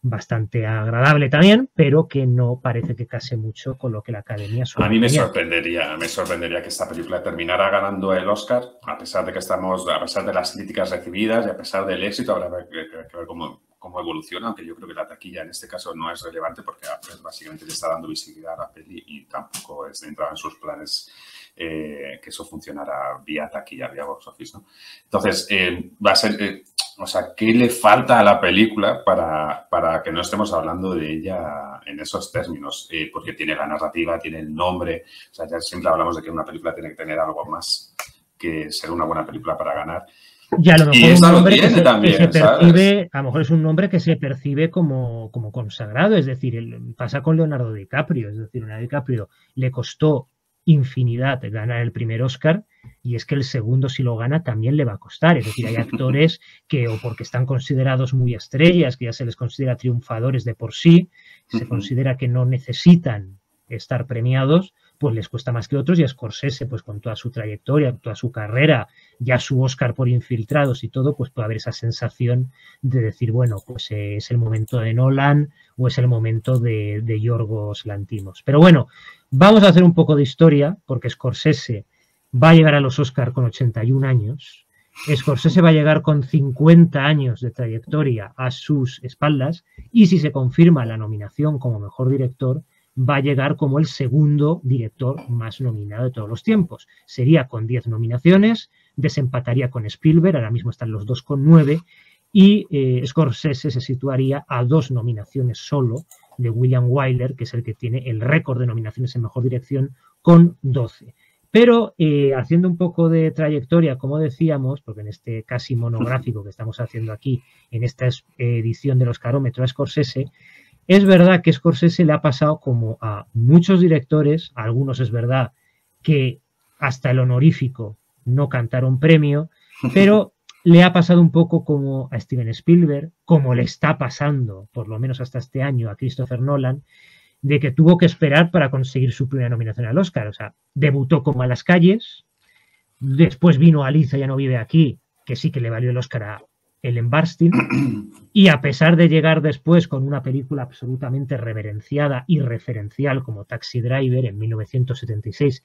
bastante agradable también, pero que no parece que case mucho con lo que la Academia suele. A mí me sorprendería que esta película terminara ganando el Oscar, a pesar de que a pesar de las críticas recibidas y a pesar del éxito, habrá que ver cómo evoluciona, aunque yo creo que la taquilla en este caso no es relevante porque básicamente le está dando visibilidad a la peli y tampoco entraba en sus planes que eso funcionara vía taquilla, vía box office, ¿no? Entonces, va a ser... o sea, ¿qué le falta a la película para que no estemos hablando de ella en esos términos? Porque tiene la narrativa, tiene el nombre. O sea, ya siempre hablamos de que una película tiene que tener algo más que ser una buena película para ganar. Y a lo mejor un nombre que se percibe, a lo mejor es un nombre que se percibe como consagrado. Es decir, pasa con Leonardo DiCaprio. Es decir, Leonardo DiCaprio le costó infinidad ganar el primer Oscar, y es que el segundo, si lo gana, también le va a costar. Es decir, hay actores que, o porque están considerados muy estrellas, que ya se les considera triunfadores de por sí, se considera que no necesitan estar premiados, pues les cuesta más que otros, y a Scorsese, pues con toda su trayectoria, toda su carrera, ya su Oscar por Infiltrados y todo, pues puede haber esa sensación de decir, bueno, pues es el momento de Nolan o es el momento de Yorgos Lanthimos. Pero bueno, vamos a hacer un poco de historia, porque Scorsese va a llegar a los Oscar con 81 años, Scorsese va a llegar con 50 años de trayectoria a sus espaldas, y si se confirma la nominación como mejor director, va a llegar como el segundo director más nominado de todos los tiempos. Sería con 10 nominaciones, desempataría con Spielberg, ahora mismo están los dos con 9, y Scorsese se situaría a 2 nominaciones solo de William Wyler, que es el que tiene el récord de nominaciones en mejor dirección, con 12. Pero haciendo un poco de trayectoria, como decíamos, porque en este casi monográfico que estamos haciendo aquí, en esta edición del Oscarómetro a Scorsese, es verdad que Scorsese le ha pasado como a muchos directores, a algunos es verdad que hasta el honorífico no cantaron premio, pero le ha pasado un poco como a Steven Spielberg, como le está pasando, por lo menos hasta este año, a Christopher Nolan, de que tuvo que esperar para conseguir su primera nominación al Oscar. O sea, debutó con Malas Calles, después vino Alicia ya no vive aquí, que sí que le valió el Oscar a Ellen Burstyn, y a pesar de llegar después con una película absolutamente reverenciada y referencial como Taxi Driver en 1976,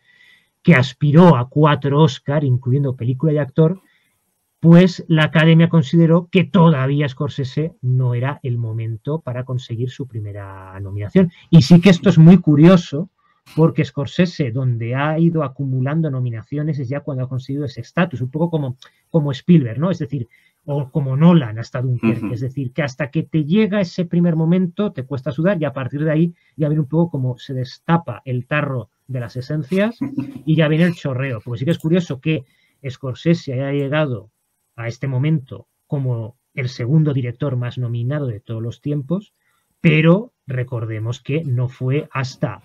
que aspiró a 4 Oscar, incluyendo película y actor, pues la Academia consideró que todavía Scorsese no era el momento para conseguir su primera nominación. Y sí que esto es muy curioso, porque Scorsese, donde ha ido acumulando nominaciones, es ya cuando ha conseguido ese estatus, un poco como Spielberg, ¿no? Es decir, o como Nolan hasta Dunkerque, es decir, que hasta que te llega ese primer momento te cuesta sudar, y a partir de ahí ya viene un poco como se destapa el tarro de las esencias y ya viene el chorreo. Porque sí que es curioso que Scorsese haya llegado a este momento como el segundo director más nominado de todos los tiempos, pero recordemos que no fue hasta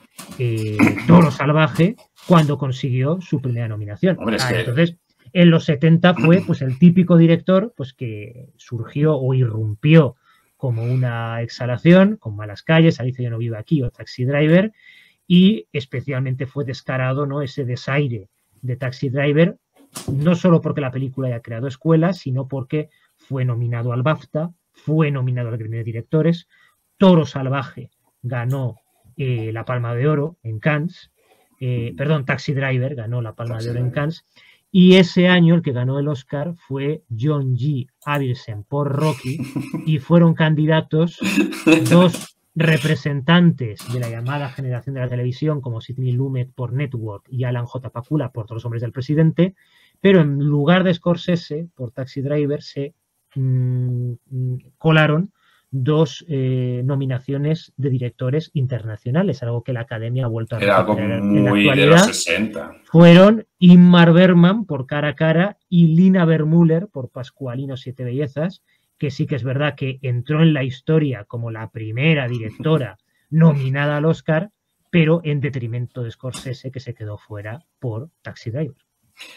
Toro Salvaje cuando consiguió su primera nominación. Hombre, entonces, en los 70 fue pues el típico director pues que surgió o irrumpió como una exhalación, con Malas Calles, Alicia ya no vive aquí o Taxi Driver, y especialmente fue descarado, ¿no?, ese desaire de Taxi Driver, no solo porque la película haya creado escuela, sino porque fue nominado al BAFTA, fue nominado al Gremio de Directores, Toro Salvaje ganó la Palma de Oro en Cannes, Taxi Driver ganó la Palma de Oro en Cannes, y ese año el que ganó el Oscar fue John G. Avildsen por Rocky, y fueron candidatos representantes de la llamada generación de la televisión como Sidney Lumet por Network y Alan J. Pakula por Todos los hombres del presidente, pero en lugar de Scorsese por Taxi Driver se colaron dos nominaciones de directores internacionales, algo que la Academia ha vuelto a recuperar en la actualidad. De los 60. Fueron Ingmar Bergman por Cara a Cara y Lina Wertmüller por Pascualino Siete Bellezas, que sí que es verdad que entró en la historia como la primera directora nominada al Oscar, pero en detrimento de Scorsese, que se quedó fuera por Taxi Driver.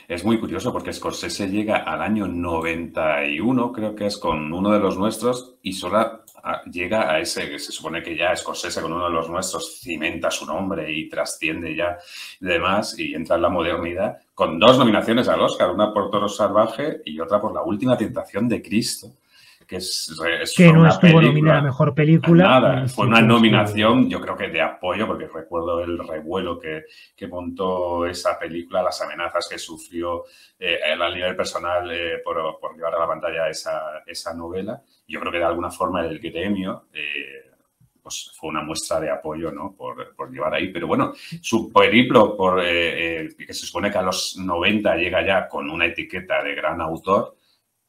Es muy curioso porque Scorsese llega al año 91, creo que es, con Uno de los nuestros, y solo llega a ese, que se supone que ya Scorsese con Uno de los nuestros cimenta su nombre y trasciende ya y demás, y entra en la modernidad, con 2 nominaciones al Oscar, una por Toro Salvaje y otra por La última tentación de Cristo. Que no estuvo nominada a Mejor Película. Nada, fue una nominación, yo creo que de apoyo, porque recuerdo el revuelo que montó esa película, las amenazas que sufrió a nivel personal por llevar a la pantalla esa novela. Yo creo que de alguna forma el gremio pues fue una muestra de apoyo, ¿no? por llevar ahí. Pero bueno, su periplo, que se supone que a los 90 llega ya con una etiqueta de gran autor,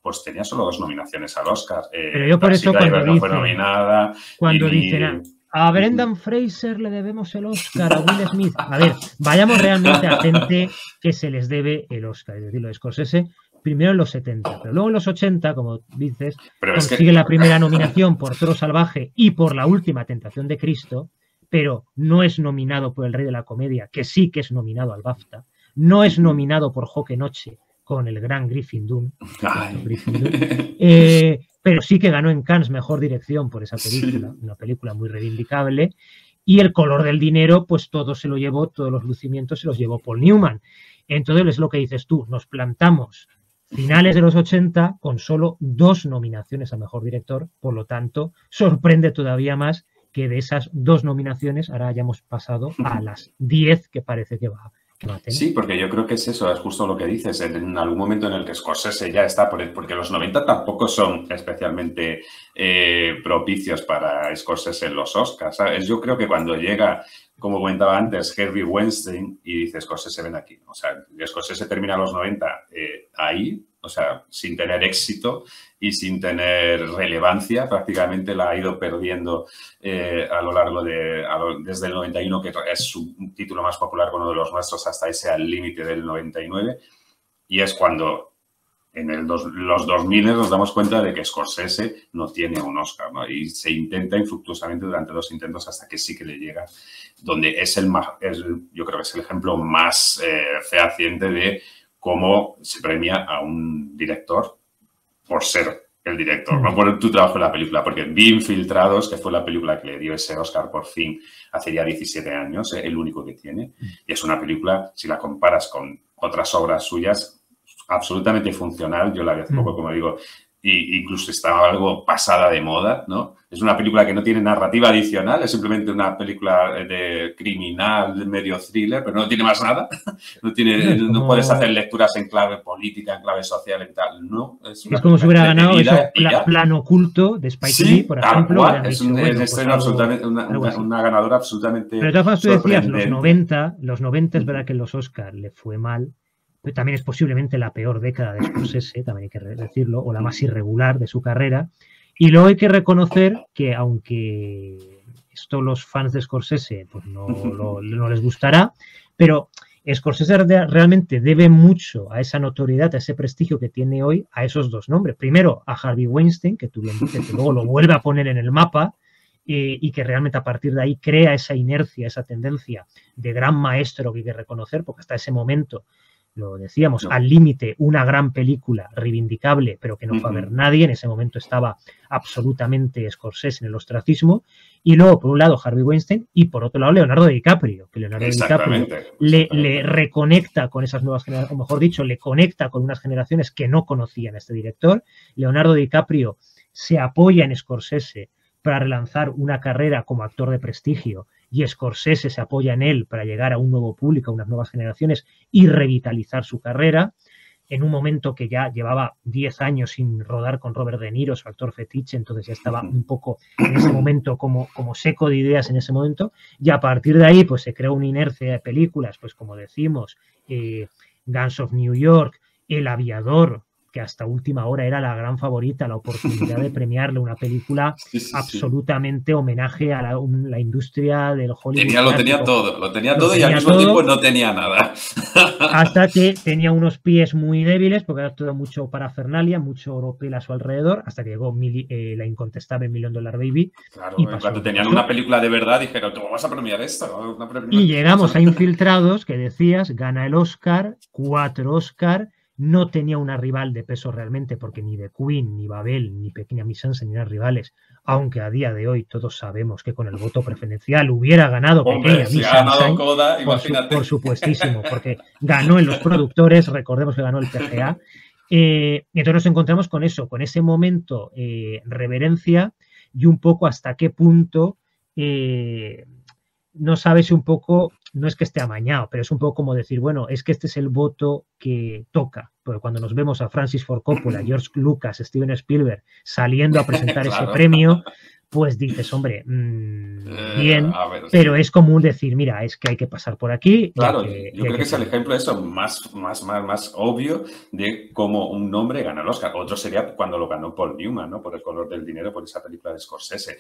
pues tenía solo 2 nominaciones al Oscar. Pero yo por eso cuando dicen, dicen a Brendan Fraser le debemos el Oscar, a Will Smith. A ver, vayamos realmente a gente que se les debe el Oscar. Es decir, lo de Scorsese, primero en los 70, pero luego en los 80, como dices, consigue la primera nominación por Toro Salvaje y por La última tentación de Cristo, pero no es nominado por El Rey de la Comedia, que sí que es nominado al BAFTA. No es nominado por Joque Noche, con el gran Griffin Dunne. Pero sí que ganó en Cannes Mejor Dirección por esa película, una película muy reivindicable. Y El color del dinero, pues todo se lo llevó, todos los lucimientos se los llevó Paul Newman. Entonces es lo que dices tú, nos plantamos finales de los 80 con solo 2 nominaciones a Mejor Director, por lo tanto, sorprende todavía más que de esas 2 nominaciones ahora hayamos pasado a las 10 que parece que va a tener. Sí, porque yo creo que es eso, es justo lo que dices, en algún momento en el que Scorsese ya está, porque los 90 tampoco son especialmente propicios para Scorsese en los Oscars, ¿sabes? Yo creo que cuando llega, como comentaba antes, Harvey Weinstein y dice Scorsese, ven aquí, o sea, Scorsese termina los 90 ahí, o sea, sin tener éxito y sin tener relevancia, prácticamente la ha ido perdiendo a lo largo desde el 91, que es su título más popular con Uno de los nuestros, hasta ese Al límite del 99, y es cuando en los 2000 nos damos cuenta de que Scorsese no tiene un Oscar, ¿no? Y se intenta infructuosamente durante 2 intentos hasta que sí que le llega, donde yo creo que es el ejemplo más fehaciente de cómo se premia a un director por ser el director, no por tu trabajo en la película, porque vi Infiltrados, que fue la película que le dio ese Oscar por fin hace ya 17 años, el único que tiene, y es una película, si la comparas con otras obras suyas, absolutamente funcional. Yo la vi hace poco, como digo, y incluso estaba algo pasada de moda, ¿no? Es una película que no tiene narrativa adicional, es simplemente una película de criminal, medio thriller, pero no tiene más nada. No puedes hacer lecturas en clave política, en clave social, en tal. No, es como si hubiera ganado eso, Plan Oculto de Spike Lee, por ejemplo. Es una ganadora absolutamente. Pero de todas formas, tú decías, los 90 es verdad que en los Oscars le fue mal. Pero también es posiblemente la peor década de Scorsese, también hay que decirlo, o la más irregular de su carrera. Y luego hay que reconocer que, aunque esto los fans de Scorsese pues no les gustará, pero Scorsese realmente debe mucho a esa notoriedad, a ese prestigio que tiene hoy, a esos 2 nombres. Primero, a Harvey Weinstein, que tú bien dices, que luego lo vuelve a poner en el mapa, y que realmente a partir de ahí crea esa inercia, esa tendencia de gran maestro que hay que reconocer, porque hasta ese momento, lo decíamos, Al límite, una gran película reivindicable, pero que no fue a ver nadie. En ese momento estaba absolutamente Scorsese en el ostracismo. Y luego, por un lado, Harvey Weinstein y por otro lado, Leonardo DiCaprio, que Leonardo DiCaprio le reconecta con esas nuevas generaciones, o mejor dicho, le conecta con unas generaciones que no conocían a este director. Leonardo DiCaprio se apoya en Scorsese para relanzar una carrera como actor de prestigio, y Scorsese se apoya en él para llegar a un nuevo público, a unas nuevas generaciones y revitalizar su carrera. en un momento que ya llevaba 10 años sin rodar con Robert De Niro, su actor fetiche, entonces ya estaba un poco en ese momento como seco de ideas en ese momento, y a partir de ahí pues se creó una inercia de películas, pues como decimos, Guns of New York, El Aviador, que hasta última hora era la gran favorita, la oportunidad de premiarle una película absolutamente homenaje a la industria del Hollywood. Lo tenía todo y al mismo tiempo no tenía nada. Hasta que tenía unos pies muy débiles, porque era todo mucho parafernalia, mucho oropel a su alrededor, hasta que llegó la incontestable $1 Million Baby. Claro, y cuando tenían una película de verdad, dijeron, ¿cómo vas a premiar esto? Y llegamos a Infiltrados, que decías, gana el Oscar, 4 Oscar. No tenía una rival de peso realmente, porque ni The Queen, ni Babel, ni Pequeña Miss Sunshine eran rivales, aunque a día de hoy todos sabemos que con el voto preferencial hubiera ganado Pequeña Miss Sunshine, por supuestísimo, porque ganó en los productores, recordemos que ganó el PGA. Y entonces nos encontramos con eso, con ese momento reverencia y un poco hasta qué punto no sabes un poco, no es que esté amañado, pero es un poco como decir, bueno, es que este es el voto que toca. Porque cuando nos vemos a Francis Ford Coppola, George Lucas, Steven Spielberg saliendo a presentar ese premio, pues dices, hombre, bien, pero es común decir, mira, es que hay que pasar por aquí. Claro, yo creo que es el ejemplo de eso más obvio de cómo un nombre gana el Oscar. Otro sería cuando lo ganó Paul Newman, ¿no? Por El color del dinero, por esa película de Scorsese.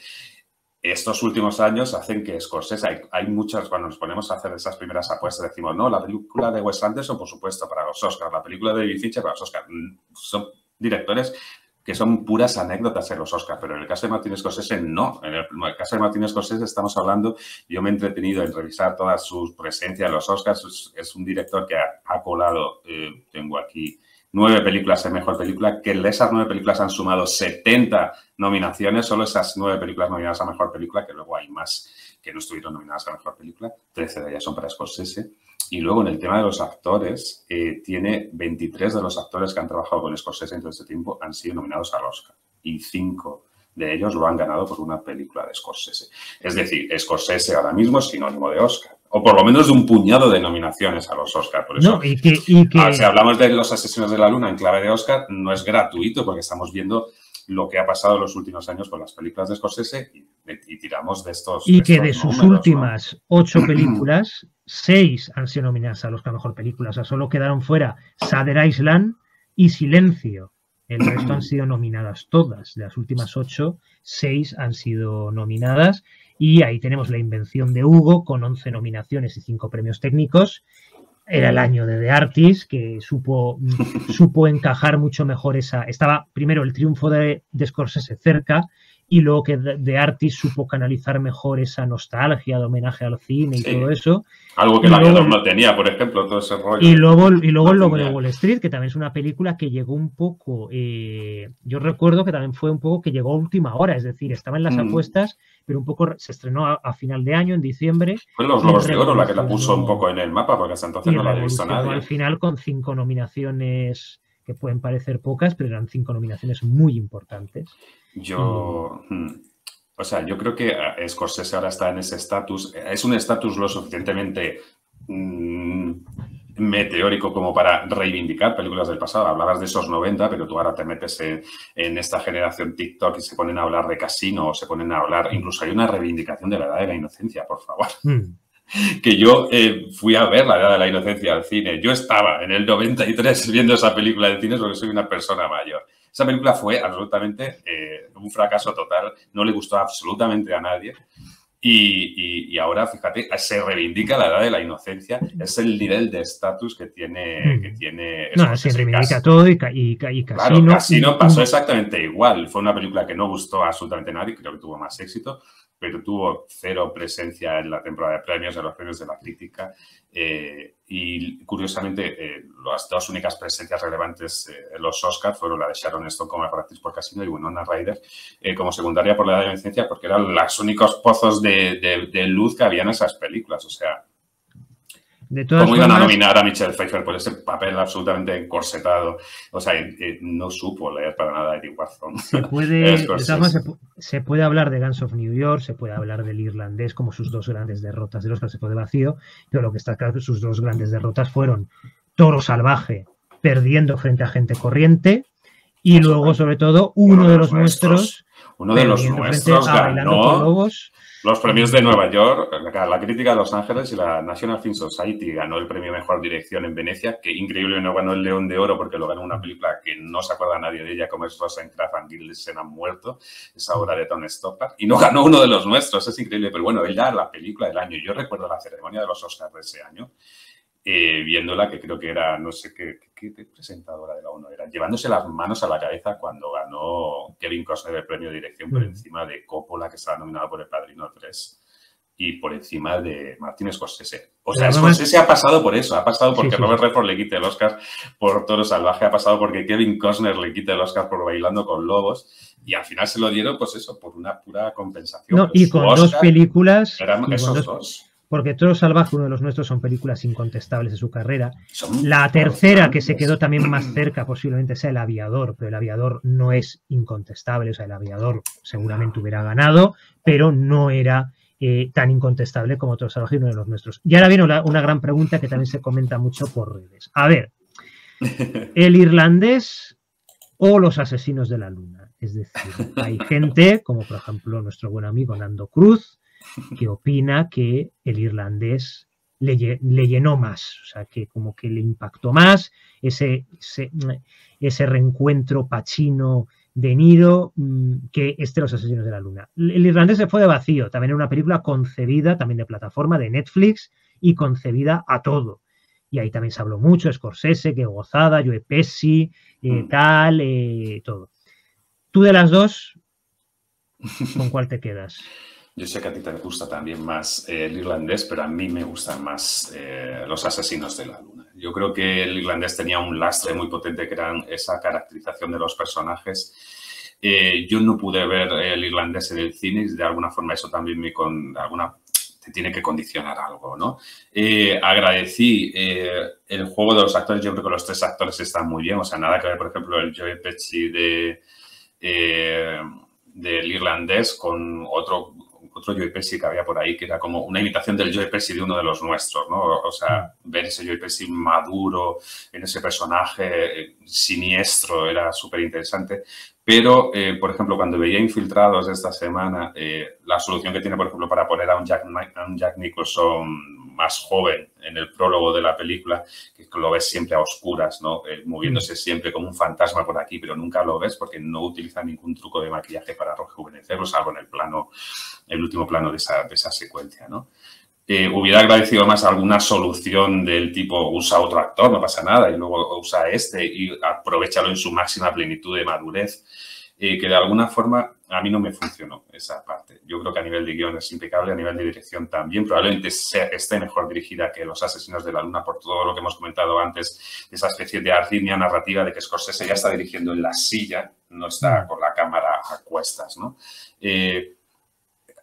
Estos últimos años hacen que Scorsese, hay muchas, cuando nos ponemos a hacer esas primeras apuestas, decimos, no, la película de Wes Anderson, por supuesto, para los Oscars, la película de David Fincher para los Oscars. Son directores que son puras anécdotas en los Oscars, pero en el caso de Martin Scorsese, no. En el caso de Martin Scorsese estamos hablando, yo me he entretenido en revisar toda su presencia en los Oscars, es un director que ha colado, tengo aquí 9 películas en Mejor Película, que de esas 9 películas han sumado 70 nominaciones, solo esas 9 películas nominadas a Mejor Película, que luego hay más que no estuvieron nominadas a Mejor Película, 13 de ellas son para Scorsese. Y luego en el tema de los actores, tiene 23 de los actores que han trabajado con Scorsese en todo este tiempo han sido nominados al Oscar, y 5 de ellos lo han ganado por una película de Scorsese. Es decir, Scorsese ahora mismo es sinónimo de Oscar. O por lo menos de un puñado de nominaciones a los Oscar. Por eso, no, si hablamos de Los asesinos de la luna en clave de Oscar, no es gratuito porque estamos viendo lo que ha pasado en los últimos años con las películas de Scorsese y tiramos de estos. Y que de sus últimas 8 películas, 6 han sido nominadas a Oscar Mejor Película. O sea, solo quedaron fuera Shutter Island y Silencio. El resto han sido nominadas todas. De las últimas 8, 6 han sido nominadas. Y ahí tenemos La invención de Hugo, con 11 nominaciones y 5 premios técnicos. Era el año de The Artist, que supo encajar mucho mejor esa. Estaba primero el triunfo de Scorsese cerca, y luego que The Artist supo canalizar mejor esa nostalgia de homenaje al cine y todo eso. Algo que El Aviador no tenía, por ejemplo, todo ese rollo. Y luego El Lobo de Wall Street, que también es una película que llegó un poco, yo recuerdo que también fue un poco que llegó a última hora, es decir, estaba en las apuestas, pero un poco se estrenó a final de año, en diciembre. Fue Los Globos de Oro la que la puso un poco en el mapa, porque hasta entonces no la había visto nadie. Al final con 5 nominaciones que pueden parecer pocas, pero eran 5 nominaciones muy importantes. Yo creo que Scorsese ahora está en ese estatus. Es un estatus lo suficientemente meteórico como para reivindicar películas del pasado. Hablabas de esos 90, pero tú ahora te metes en esta generación TikTok y se ponen a hablar de Casino, o se ponen a hablar, incluso hay una reivindicación de La Edad de la Inocencia, por favor. Que yo fui a ver La Edad de la Inocencia al cine. Yo estaba en el 93 viendo esa película de cine porque soy una persona mayor. Esa película fue absolutamente un fracaso total. No le gustó absolutamente a nadie. Y ahora, fíjate, se reivindica La Edad de la Inocencia. Es el nivel de estatus que tiene... No, se reivindica todo y Casino... Claro, Casino pasó exactamente igual. Fue una película que no gustó absolutamente a nadie. Creo que tuvo más éxito, pero tuvo 0 presencia en la temporada de premios, en los premios de la crítica. Y curiosamente, las 2 únicas presencias relevantes en los Oscars fueron la de Sharon Stone como mejor actriz por Casino y Winona Ryder como secundaria por La Edad de la Inocencia, porque eran los únicos pozos de luz que había en esas películas. O sea, ¿cómo iban a nominar a Michelle Pfeiffer por ese papel absolutamente encorsetado? O sea, no supo leer para nada a Eddie Warzone. Se puede hablar de Guns of New York, se puede hablar del Irlandés como sus 2 grandes derrotas del Oscar, se puede vacío, pero lo que está claro es que sus 2 grandes derrotas fueron Toro Salvaje perdiendo frente a Gente Corriente, y luego, sobre todo, uno de los nuestros ganó por Lobos. Los premios de Nueva York, la crítica de Los Ángeles y la National Film Society ganó el premio Mejor Dirección en Venecia, que increíble no ganó el León de Oro porque lo ganó una película que no se acuerda nadie de ella, como es Rosencrantz and Guildenstern han muerto, esa obra de Tom Stoppard, y no ganó uno de los nuestros, es increíble, pero bueno, ella la película del año. Yo recuerdo la ceremonia de los Oscars de ese año, viéndola, que creo que era, no sé qué presentadora de la ONU era, llevándose las manos a la cabeza cuando ganó Kevin Costner el premio de dirección por encima de Coppola, que estaba nominado por El Padrino 3, y por encima de Martin Scorsese. O sea, Scorsese ha pasado por eso, ha pasado porque Robert Redford le quite el Oscar por Toro Salvaje, ha pasado porque Kevin Costner le quite el Oscar por Bailando con Lobos, y al final se lo dieron, pues eso, por una pura compensación. No, y con Oscar, dos películas... Eran esos dos. Porque Toro Salvaje, uno de los nuestros, son películas incontestables de su carrera. La tercera, que se quedó también más cerca, posiblemente sea El Aviador, pero El Aviador no es incontestable. O sea, El Aviador seguramente hubiera ganado, pero no era tan incontestable como Toro Salvaje, uno de los nuestros. Y ahora viene una gran pregunta que también se comenta mucho por redes. A ver, ¿El Irlandés o Los Asesinos de la Luna? Es decir, hay gente, como por ejemplo nuestro buen amigo Nando Cruz, que opina que El Irlandés le llenó más, o sea, que como que le impactó más ese reencuentro Pacino-De Niro que Los Asesinos de la Luna. El Irlandés se fue de vacío, también era una película concebida, también de plataforma, de Netflix, y concebida a todo. Y ahí también se habló mucho, Scorsese, que gozada, Joe Pesci, todo. Tú de las dos, ¿con cuál te quedas? Yo sé que a ti te gusta también más El Irlandés, pero a mí me gustan más Los Asesinos de la Luna. Yo creo que El Irlandés tenía un lastre muy potente que era esa caracterización de los personajes. Yo no pude ver El Irlandés en el cine y de alguna forma eso también te tiene que condicionar algo, ¿no? Agradecí el juego de los actores. Yo creo que los tres actores están muy bien. O sea, nada que ver, por ejemplo, el Joe Pesci del Irlandés con otro Joe Pesci que había por ahí, que era como una imitación del Joe Pesci de uno de los nuestros, ¿no? O sea, ver ese Joe Pesci maduro en ese personaje siniestro era súper interesante. Pero, por ejemplo, cuando veía Infiltrados esta semana, la solución que tiene, por ejemplo, para poner a un Jack Nicholson más joven en el prólogo de la película, que lo ves siempre a oscuras, ¿no? Moviéndose siempre como un fantasma por aquí, pero nunca lo ves porque no utiliza ningún truco de maquillaje para rejuvenecerlo, salvo en el último plano de esa secuencia, ¿no? Hubiera agradecido más alguna solución del tipo usa otro actor, no pasa nada, y luego usa y aprovechalo en su máxima plenitud de madurez, que de alguna forma a mí no me funcionó esa parte. Yo creo que a nivel de guión es impecable, a nivel de dirección también, probablemente esté mejor dirigida que Los Asesinos de la Luna por todo lo que hemos comentado antes, esa especie de arritmia narrativa de que Scorsese ya está dirigiendo en la silla, no está con la cámara a cuestas, ¿no?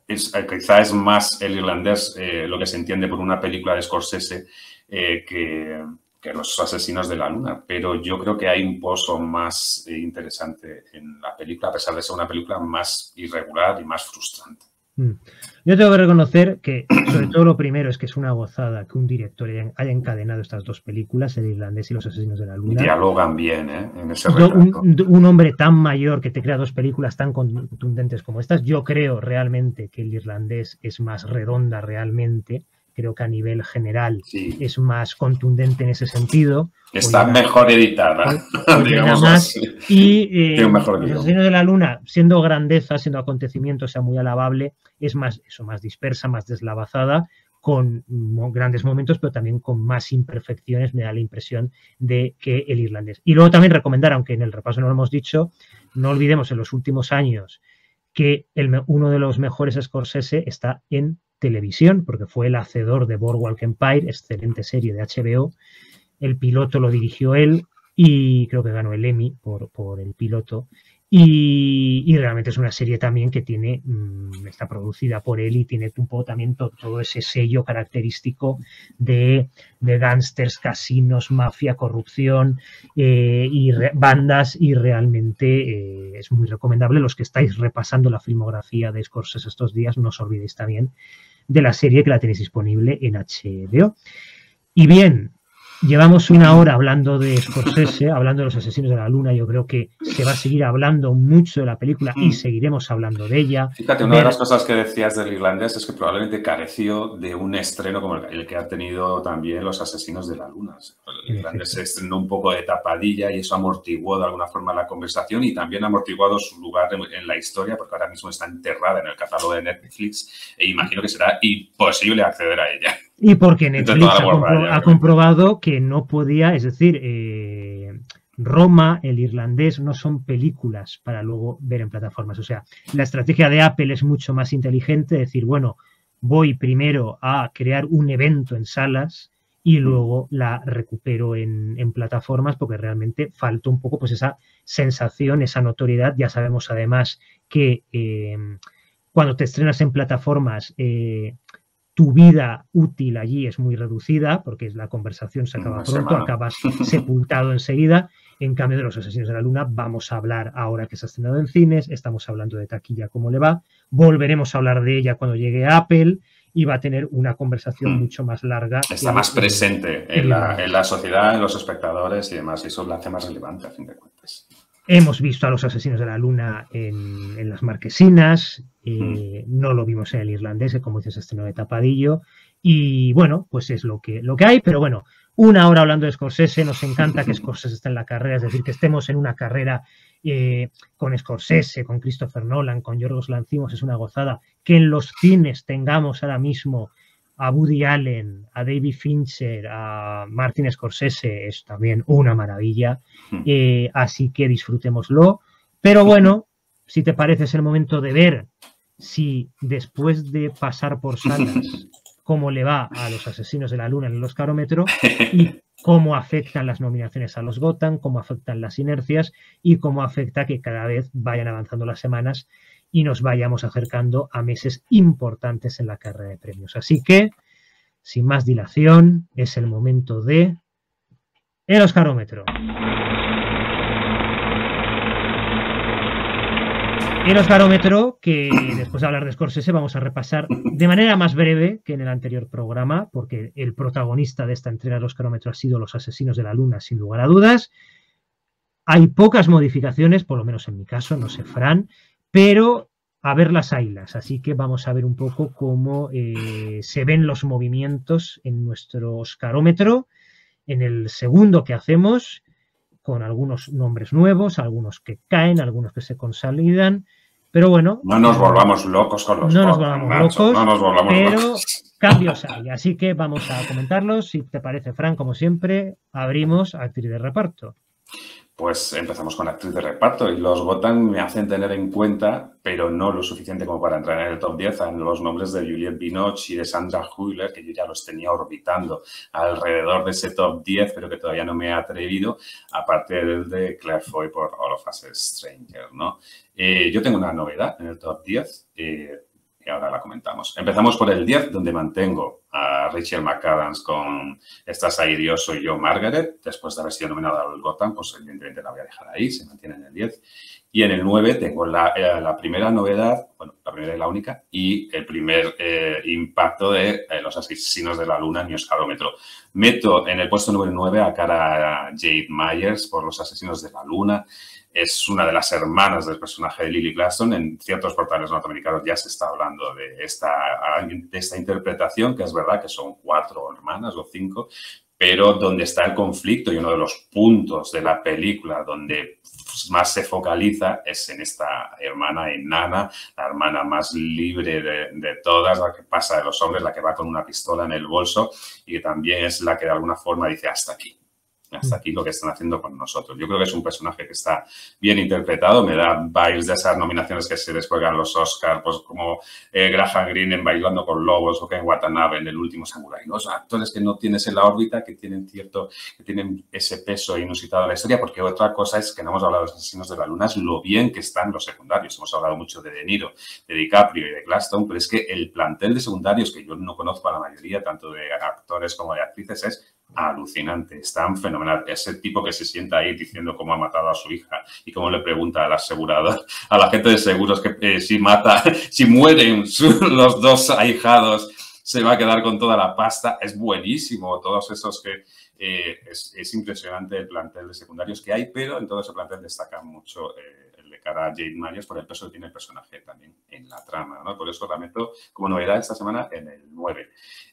Quizá es más El Irlandés lo que se entiende por una película de Scorsese que Los Asesinos de la Luna, pero yo creo que hay un pozo más interesante en la película, a pesar de ser una película más irregular y más frustrante. Yo tengo que reconocer que, sobre todo lo primero, es que es una gozada que un director haya encadenado estas dos películas, El Irlandés y Los Asesinos de la Luna. Dialogan bien, en ese retrato. Un hombre tan mayor que te crea dos películas tan contundentes como estas. Yo creo realmente que El Irlandés es más redonda realmente. Creo que a nivel general es más contundente en ese sentido. Está mejor editada, digamos así. Y Los Asesinos de la Luna, siendo grandeza, siendo acontecimiento, sea muy alabable, es más dispersa, más deslavazada, con grandes momentos, pero también con más imperfecciones. Me da la impresión de que El Irlandés. Y luego también recomendar, aunque en el repaso no lo hemos dicho, no olvidemos en los últimos años que uno de los mejores Scorsese está en televisión, porque fue el hacedor de Boardwalk Empire, excelente serie de HBO. El piloto lo dirigió él y creo que ganó el Emmy por el piloto. Y realmente es una serie también que está producida por él y tiene un poco también todo ese sello característico de gángsters, casinos, mafia, corrupción y bandas, y realmente es muy recomendable. Los que estáis repasando la filmografía de Scorsese estos días, no os olvidéis también de la serie, que la tenéis disponible en HBO. Y bien, Llevamos una hora hablando de Scorsese, hablando de Los Asesinos de la Luna. Yo creo que se va a seguir hablando mucho de la película y seguiremos hablando de ella. Fíjate, una de las cosas que decías del irlandés es que probablemente careció de un estreno como el que ha tenido también Los Asesinos de la Luna. El irlandés se estrenó un poco de tapadilla y eso amortiguó de alguna forma la conversación y también ha amortiguado su lugar en la historia porque ahora mismo está enterrada en el catálogo de Netflix e imagino que será imposible acceder a ella. Y porque Netflix ha comprobado que no podía, es decir, Roma, el irlandés, no son películas para luego ver en plataformas. O sea, la estrategia de Apple es mucho más inteligente, decir, bueno, voy primero a crear un evento en salas y luego la recupero en plataformas porque realmente falta un poco pues esa sensación, esa notoriedad. Ya sabemos además que cuando te estrenas en plataformas tu vida útil allí es muy reducida porque la conversación se acaba pronto, acabas sepultado enseguida. En cambio de Los Asesinos de la Luna vamos a hablar ahora que se ha estrenado en cines, estamos hablando de taquilla, cómo le va, volveremos a hablar de ella cuando llegue a Apple y va a tener una conversación mucho más larga. Está más presente en la sociedad, en los espectadores y demás, y eso la hace más relevante a fin de cuentas. Hemos visto a Los Asesinos de la Luna en las marquesinas, no lo vimos en el irlandés, como dices, estrenó de tapadillo, y bueno, pues es lo que hay, pero bueno, una hora hablando de Scorsese, nos encanta que Scorsese esté en la carrera, es decir, que estemos en una carrera con Scorsese, con Christopher Nolan, con Yorgos Lanthimos, es una gozada, que en los cines tengamos ahora mismo a Woody Allen, a David Fincher, a Martin Scorsese, es también una maravilla, así que disfrutémoslo. Pero bueno, si te parece es el momento de ver si después de pasar por salas cómo le va a Los Asesinos de la Luna en el Oscarómetro y cómo afectan las nominaciones a los Gotham, cómo afectan las inercias y cómo afecta que cada vez vayan avanzando las semanas y nos vayamos acercando a meses importantes en la carrera de premios. Así que, sin más dilación, es el momento de el Oscarómetro. El Oscarómetro, que después de hablar de Scorsese vamos a repasar de manera más breve que en el anterior programa, porque el protagonista de esta entrega del Oscarómetro ha sido Los Asesinos de la Luna, sin lugar a dudas. Hay pocas modificaciones, por lo menos en mi caso, no sé, Fran, pero a ver las haylas, así que vamos a ver un poco cómo se ven los movimientos en nuestro Oscarómetro, en el segundo que hacemos, con algunos nombres nuevos, algunos que caen, algunos que se consolidan, pero bueno... No nos volvamos locos con los No nos volvamos locos, pero cambios hay, así que vamos a comentarlos. Si te parece, Fran, como siempre, abrimos actriz de reparto. Pues empezamos con la actriz de reparto y los Gotham me hacen tener en cuenta, pero no lo suficiente como para entrar en el top 10, a los nombres de Juliette Binoche y de Sandra Hüller, que yo ya los tenía orbitando alrededor de ese top 10, pero que todavía no me he atrevido, aparte del de Claire Foy por All of Us Strangers, ¿no? Yo tengo una novedad en el top 10 y ahora la comentamos. Empezamos por el 10, donde mantengo a Rachel McAdams con Estás ahí, Dios, soy yo, Margaret. Después de haber sido nominada al Gotham, pues evidentemente la voy a dejar ahí, se mantiene en el 10. Y en el 9 tengo la primera novedad, bueno, la primera y la única, y el primer impacto de Los Asesinos de la Luna en mi Oscarómetro. Meto en el puesto número 9 a Cara Jade Myers por Los Asesinos de la Luna. Es una de las hermanas del personaje de Lily Gladstone. En ciertos portales norteamericanos ya se está hablando de esta interpretación, que es verdad que son 4 hermanas o 5, pero donde está el conflicto y uno de los puntos de la película donde más se focaliza es en esta hermana enana, la hermana más libre de todas, la que pasa de los hombres, la que va con una pistola en el bolso y que también es la que de alguna forma dice hasta aquí. Hasta aquí lo que están haciendo con nosotros. Yo creo que es un personaje que está bien interpretado. Me da vibes de esas nominaciones que se descuelgan los Oscars, pues como Graham Greene en Bailando con Lobos o Ken Watanabe en El Último Samurái, ¿no? Son actores que no tienes en la órbita, que tienen ese peso inusitado en la historia, porque otra cosa es que no hemos hablado de Los Asesinos de la Luna, es lo bien que están los secundarios. Hemos hablado mucho de De Niro, de DiCaprio y de Gladstone, pero es que el plantel de secundarios, que yo no conozco a la mayoría, tanto de actores como de actrices, es alucinante, es tan fenomenal. Ese tipo que se sienta ahí diciendo cómo ha matado a su hija y cómo le pregunta al asegurador, a la gente de seguros que si mueren los 2 ahijados, se va a quedar con toda la pasta. Es buenísimo todos esos que... es impresionante el plantel de secundarios que hay, pero en todo ese plantel destaca mucho el de cara a Jade Myers por el peso que tiene el personaje también en la trama, ¿no? Por eso la meto como novedad esta semana en el 9.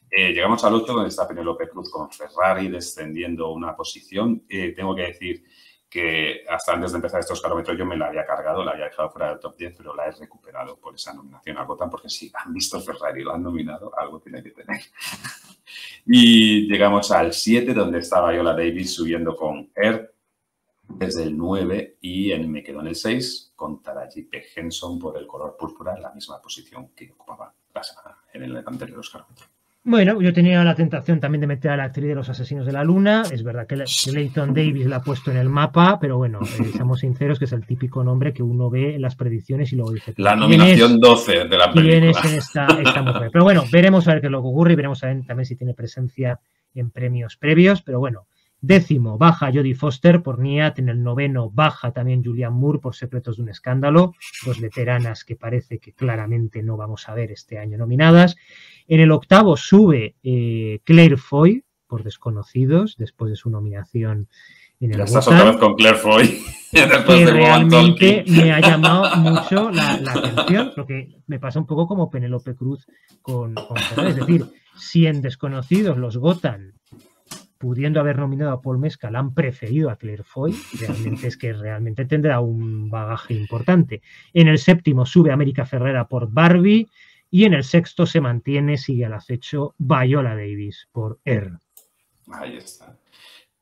Llegamos al 8, donde está Penélope Cruz con Ferrari descendiendo una posición. Tengo que decir que hasta antes de empezar estos carómetros yo me la había cargado, la había dejado fuera del top 10, pero la he recuperado por esa nominación a Gotham, porque si han visto Ferrari y lo han nominado, algo tiene que tener. Y llegamos al 7, donde está Viola Davis subiendo con Air desde el 9, y me quedo en el 6 con Taraji P. Henson por El color púrpura, en la misma posición que ocupaba la semana en el anterior carómetro. Bueno, yo tenía la tentación también de meter a la actriz de Los asesinos de la luna. Es verdad que Clayton Davis la ha puesto en el mapa, pero bueno, seamos sinceros que es el típico nombre que uno ve en las predicciones y luego dice... La nominación 12 de la película. ¿Quién es esta mujer? Pero bueno, veremos a ver qué es lo que ocurre y veremos a ver también si tiene presencia en premios previos. Pero bueno, 10º baja Jodie Foster por Niat. En el 9º baja también Julianne Moore por Secretos de un escándalo. Dos veteranas que parece que claramente no vamos a ver este año nominadas. En el 8º sube Claire Foy por Desconocidos, después de su nominación en el Ya estás otra vez con Claire Foy. Que realmente me ha llamado mucho la atención, porque me pasa un poco como Penélope Cruz con Ferrari. Es decir, si en Desconocidos los Gotham, pudiendo haber nominado a Paul Mescal, han preferido a Claire Foy, realmente es que realmente tendrá un bagaje importante. En el 7º sube América Ferrera por Barbie. Y en el 6º se mantiene, sigue al acecho, Viola Davis por Air. Ahí está.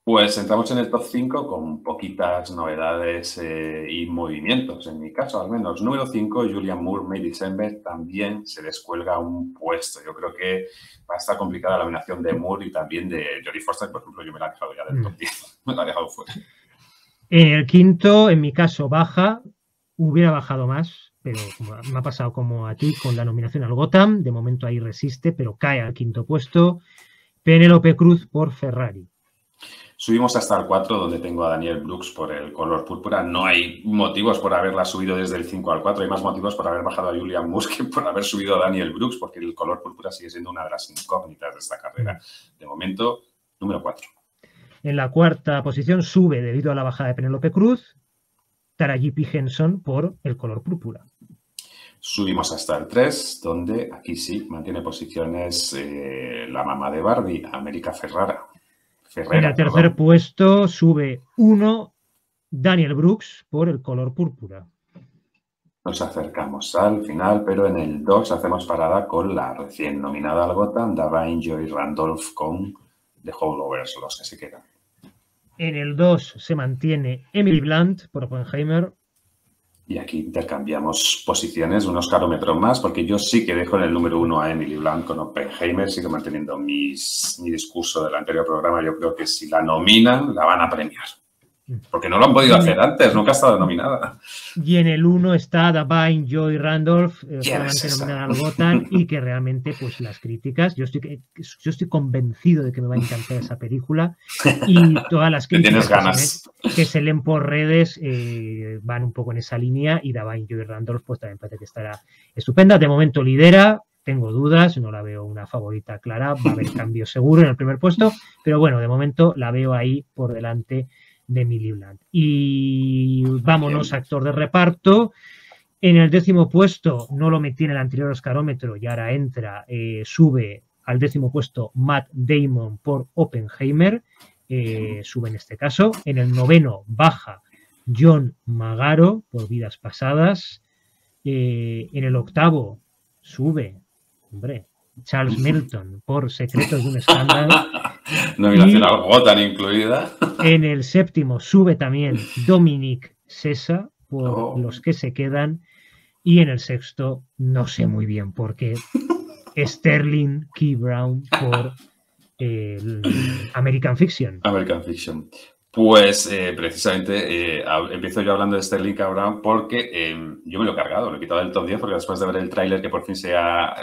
Pues entramos en el top 5 con poquitas novedades y movimientos, en mi caso al menos. Número 5, Julianne Moore, May December, también se descuelga un puesto. Yo creo que va a estar complicada la nominación de Moore y también de Jodie Foster. Por ejemplo, yo me la he dejado ya del top 10. Me la he dejado fuera. En el 5º, en mi caso, baja. Hubiera bajado más, pero me ha pasado como a ti con la nominación al Gotham. De momento ahí resiste, pero cae al 5º puesto. Penélope Cruz por Ferrari. Subimos hasta el 4, donde tengo a Danielle Brooks por El color púrpura. No hay motivos por haberla subido desde el 5 al 4. Hay más motivos por haber bajado a Julianne Moore que por haber subido a Danielle Brooks, porque El color púrpura sigue siendo una de las incógnitas de esta carrera. De momento, número 4. En la 4ª posición sube, debido a la bajada de Penélope Cruz, Taraji P. Henson por El color púrpura. Subimos hasta el 3, donde aquí sí mantiene posiciones la mamá de Barbie, América Ferrera. En el 3er puesto sube 1, Danielle Brooks por El color púrpura. Nos acercamos al final, pero en el 2 hacemos parada con la recién nominada al Gotham, Da'Vine Joy Randolph con The Holdovers, los que se quedan. En el 2 se mantiene Emily Blunt por Oppenheimer. Y aquí intercambiamos posiciones, unos carómetros más, porque yo sí que dejo en el número 1 a Emily Blunt con Oppenheimer. Sigo manteniendo mi discurso del anterior programa. Yo creo que si la nominan, la van a premiar. Porque no lo han podido hacer antes, nunca ha estado nominada. Y en el 1 está Da'Vine Joy Randolph, solamente nominada al Gotham, y que realmente, pues las críticas, yo estoy convencido de que me va a encantar esa película, y todas las críticas que se leen por redes van un poco en esa línea, y Da'Vine Joy Randolph pues también parece que estará estupenda. De momento lidera, tengo dudas, no la veo una favorita clara, va a haber cambio seguro en el primer puesto, pero bueno, de momento la veo ahí por delante de Emily Blunt. Y vámonos a actor de reparto. En el 10º puesto, no lo metí en el anterior oscarómetro y ahora entra, sube al 10º puesto Matt Damon por Oppenheimer, sube en este caso. En el 9º baja John Magaro por Vidas pasadas. En el 8º sube, hombre, Charles Melton por Secretos de un escándalo. Nominación al Gotham incluida. En el 7º sube también Dominic Sessa por Los que se quedan. Y en el 6º, no sé muy bien por qué, Sterling K. Brown por American Fiction. American Fiction. Pues precisamente empiezo yo hablando de Sterling K. Brown porque yo me lo he cargado, lo he quitado del top 10 porque después de ver el tráiler que por fin se ha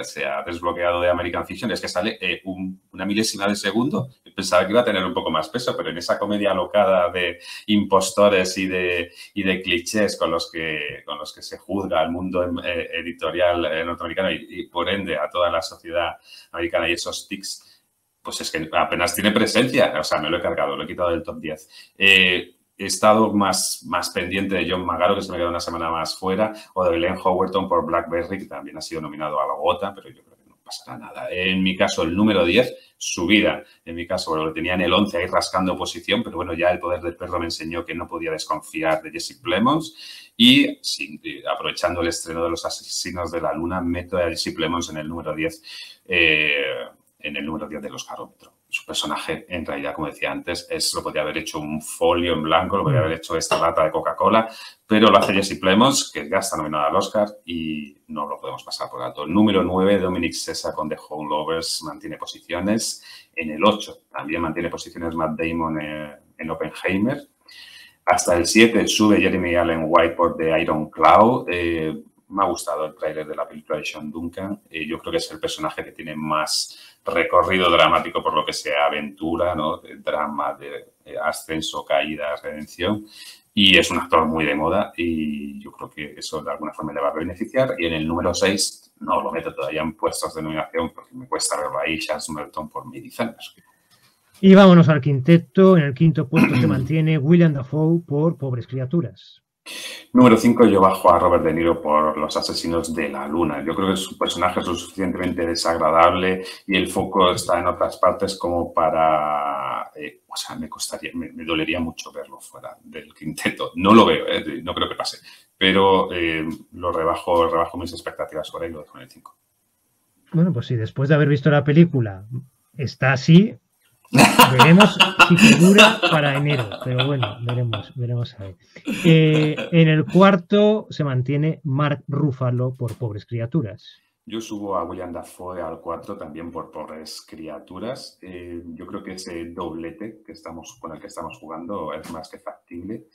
desbloqueado de American Fiction, es que sale una milésima de segundo. Pensaba que iba a tener un poco más peso, pero en esa comedia alocada de impostores y de clichés con los que se juzga al mundo editorial norteamericano y por ende a toda la sociedad americana y esos tics, pues es que apenas tiene presencia. O sea, me lo he cargado, lo he quitado del top 10. He estado más pendiente de John Magaro, que se me quedó una semana más fuera, o de Glenn Howerton por Blackberry, que también ha sido nominado a la Gota, pero yo creo que no pasará nada. En mi caso, el número 10, subida. En mi caso, lo tenía en el 11 ahí rascando posición, pero bueno, ya El poder del perro me enseñó que no podía desconfiar de Jesse Plemons. Y aprovechando el estreno de Los asesinos de la luna, meto a Jesse Plemons en el número 10. En el número 10 del Oscarómetro. Su personaje, en realidad, como decía antes, lo podría haber hecho un folio en blanco, lo podría haber hecho esta lata de Coca-Cola, pero lo hace Jesse Plemons, que ya está nominada al Oscar y no lo podemos pasar por alto. El número 9, Dominic Sessa con The Homelovers, mantiene posiciones. En el 8 también mantiene posiciones Matt Damon en Oppenheimer. Hasta el 7 sube Jeremy Allen White por The Iron Claw. Me ha gustado el tráiler de la película de Sean Duncan. Yo creo que es el personaje que tiene más recorrido dramático por lo que sea aventura, ¿no? De drama, de ascenso, caída, redención. Y es un actor muy de moda y yo creo que eso de alguna forma le va a beneficiar. Y en el número 6 no lo meto todavía en puestos de nominación porque me cuesta verlo ahí, Charles Melton por Medicine. Y vámonos al quinteto. En el quinto puesto se mantiene William Dafoe por Pobres criaturas. Número 5, yo bajo a Robert De Niro por Los asesinos de la luna. Yo creo que su personaje es lo suficientemente desagradable y el foco está en otras partes como para... o sea, me dolería mucho verlo fuera del quinteto. No lo veo, no creo que pase. Pero lo rebajo mis expectativas por ahí, lo dejo en el 5. Bueno, pues sí, después de haber visto la película está así... Veremos si figura para enero, pero bueno, veremos a ver. En el cuarto se mantiene Mark Ruffalo por Pobres criaturas. Yo subo a William Dafoe al 4 también por Pobres criaturas. Yo creo que ese doblete con el que estamos jugando es más que factible,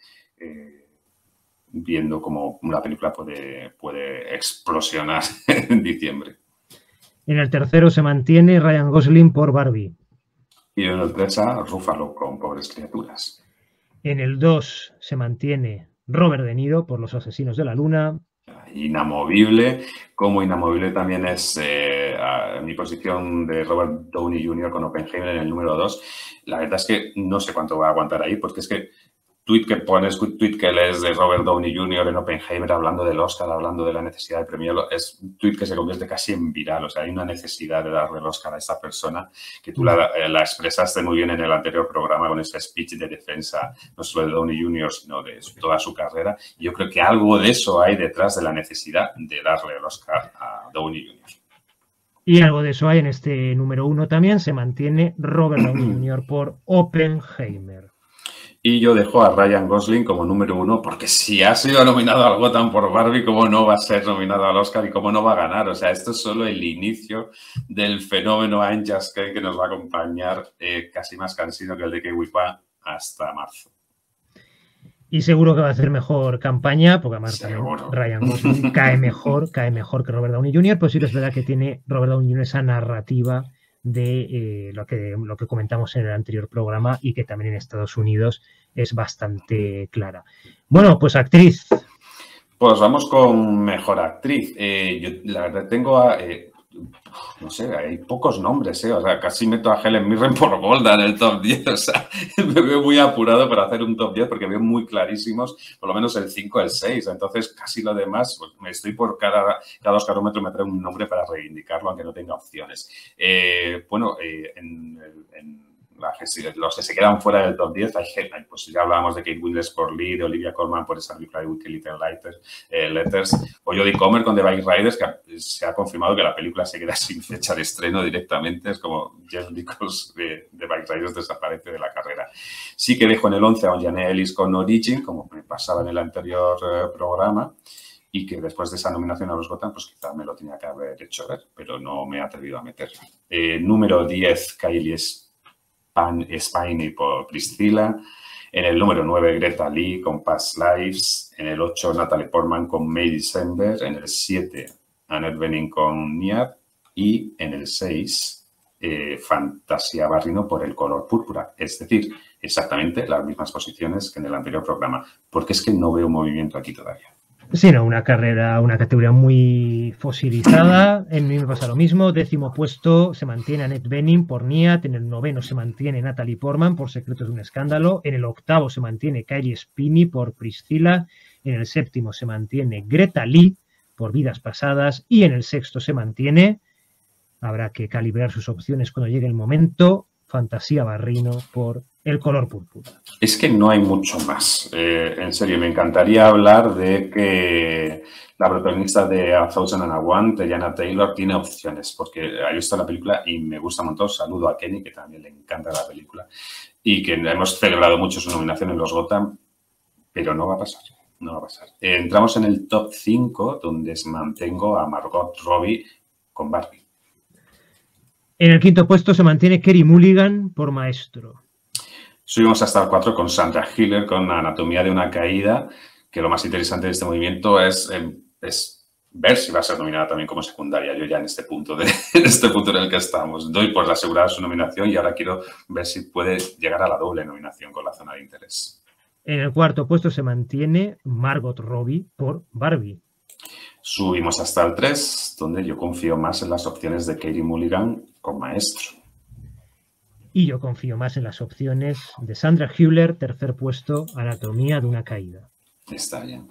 viendo cómo una película puede explosionar en diciembre. En el tercero se mantiene Ryan Gosling por Barbie. Y en el 3 a Ruffalo con Pobres criaturas. En el 2 se mantiene Robert De Niro por Los asesinos de la luna. Inamovible. Como inamovible también es mi posición de Robert Downey Jr. con Oppenheimer en el número 2. La verdad es que no sé cuánto va a aguantar ahí, porque es que tweet que lees de Robert Downey Jr. en Oppenheimer hablando del Oscar, hablando de la necesidad de premiarlo, es un tweet que se convierte casi en viral. O sea, hay una necesidad de darle el Oscar a esta persona que tú la expresaste muy bien en el anterior programa con ese speech de defensa, no solo de Downey Jr., sino de toda su carrera. Y yo creo que algo de eso hay detrás de la necesidad de darle el Oscar a Downey Jr. Y algo de eso hay en este número 1 también. Se mantiene Robert Downey Jr. por Oppenheimer. Y yo dejo a Ryan Gosling como número 1 porque si ha sido nominado al Gotham por Barbie, ¿cómo no va a ser nominado al Oscar y cómo no va a ganar? O sea, esto es solo el inicio del fenómeno I'm Just Ken que nos va a acompañar casi más cansino que el de Kiwi Kwan hasta marzo. Y seguro que va a hacer mejor campaña, porque además Ryan Gosling cae mejor que Robert Downey Jr., pues sí que es verdad que tiene Robert Downey Jr. esa narrativa de lo que comentamos en el anterior programa y que también en Estados Unidos es bastante clara. Bueno, pues actriz. Pues vamos con mejor actriz. Yo la verdad tengo no sé, hay pocos nombres, o sea, casi meto a Helen Mirren por Golda en el top 10, o sea, me veo muy apurado para hacer un top 10 porque veo muy clarísimos, por lo menos el 5, el 6, entonces casi lo demás, pues me estoy por cada Oscarómetro me trae un nombre para reivindicarlo, aunque no tenga opciones. Bueno, los que se quedan fuera del top 10, pues ya hablábamos de Kate Winslet por Lee, de Olivia Colman por esa película de Wicked Little Letters, o Jodie Comer con The Bike Riders, que se ha confirmado que la película se queda sin fecha de estreno directamente, es como Jeff Nichols de The Bike Riders desaparece de la carrera. Sí que dejo en el 11 a Janet Ellis con Origin, como me pasaba en el anterior programa, y que después de esa nominación a los Gotham, pues quizá me lo tenía que haber hecho ver, pero no me he atrevido a meterla. Número 10, Kylie Spiney por Priscilla. En el número 9, Greta Lee con Past Lives. En el 8, Natalie Portman con May December. En el 7, Annette Bening con Niad. Y en el 6, Fantasia Barrino por El color púrpura. Es decir, exactamente las mismas posiciones que en el anterior programa. Porque es que no veo movimiento aquí todavía. Sí, no, una categoría muy fosilizada. En mí me pasa lo mismo. 10º puesto se mantiene Annette Bening por Niad. En el 9º se mantiene Natalie Portman por Secretos de un escándalo. En el 8º se mantiene Kylie Spinney por Priscilla. En el 7º se mantiene Greta Lee por Vidas pasadas. Y en el 6º se mantiene, habrá que calibrar sus opciones cuando llegue el momento, Fantasia Barrino por El color púrpura. Es que no hay mucho más. En serio, me encantaría hablar de que la protagonista de A Thousand and One, Teyana Taylor, tiene opciones, porque he visto la película y me gusta un montón. Saludo a Kenny, que también le encanta la película, y que hemos celebrado mucho su nominación en los Gotham, pero no va a pasar. No va a pasar. Entramos en el top 5, donde mantengo a Margot Robbie con Barbie. En el 5º puesto se mantiene Carey Mulligan por Maestro. Subimos hasta el 4 con Sandra Hüller con Anatomía de una caída, que lo más interesante de este movimiento es ver si va a ser nominada también como secundaria. Yo ya en este punto en el que estamos. Doy por asegurada su nominación y ahora quiero ver si puede llegar a la doble nominación con La zona de interés. En el 4º puesto se mantiene Margot Robbie por Barbie. Subimos hasta el 3, donde yo confío más en las opciones de Carey Mulligan con Maestro. Y yo confío más en las opciones de Sandra Hüller, 3er puesto, Anatomía de una caída. Está bien.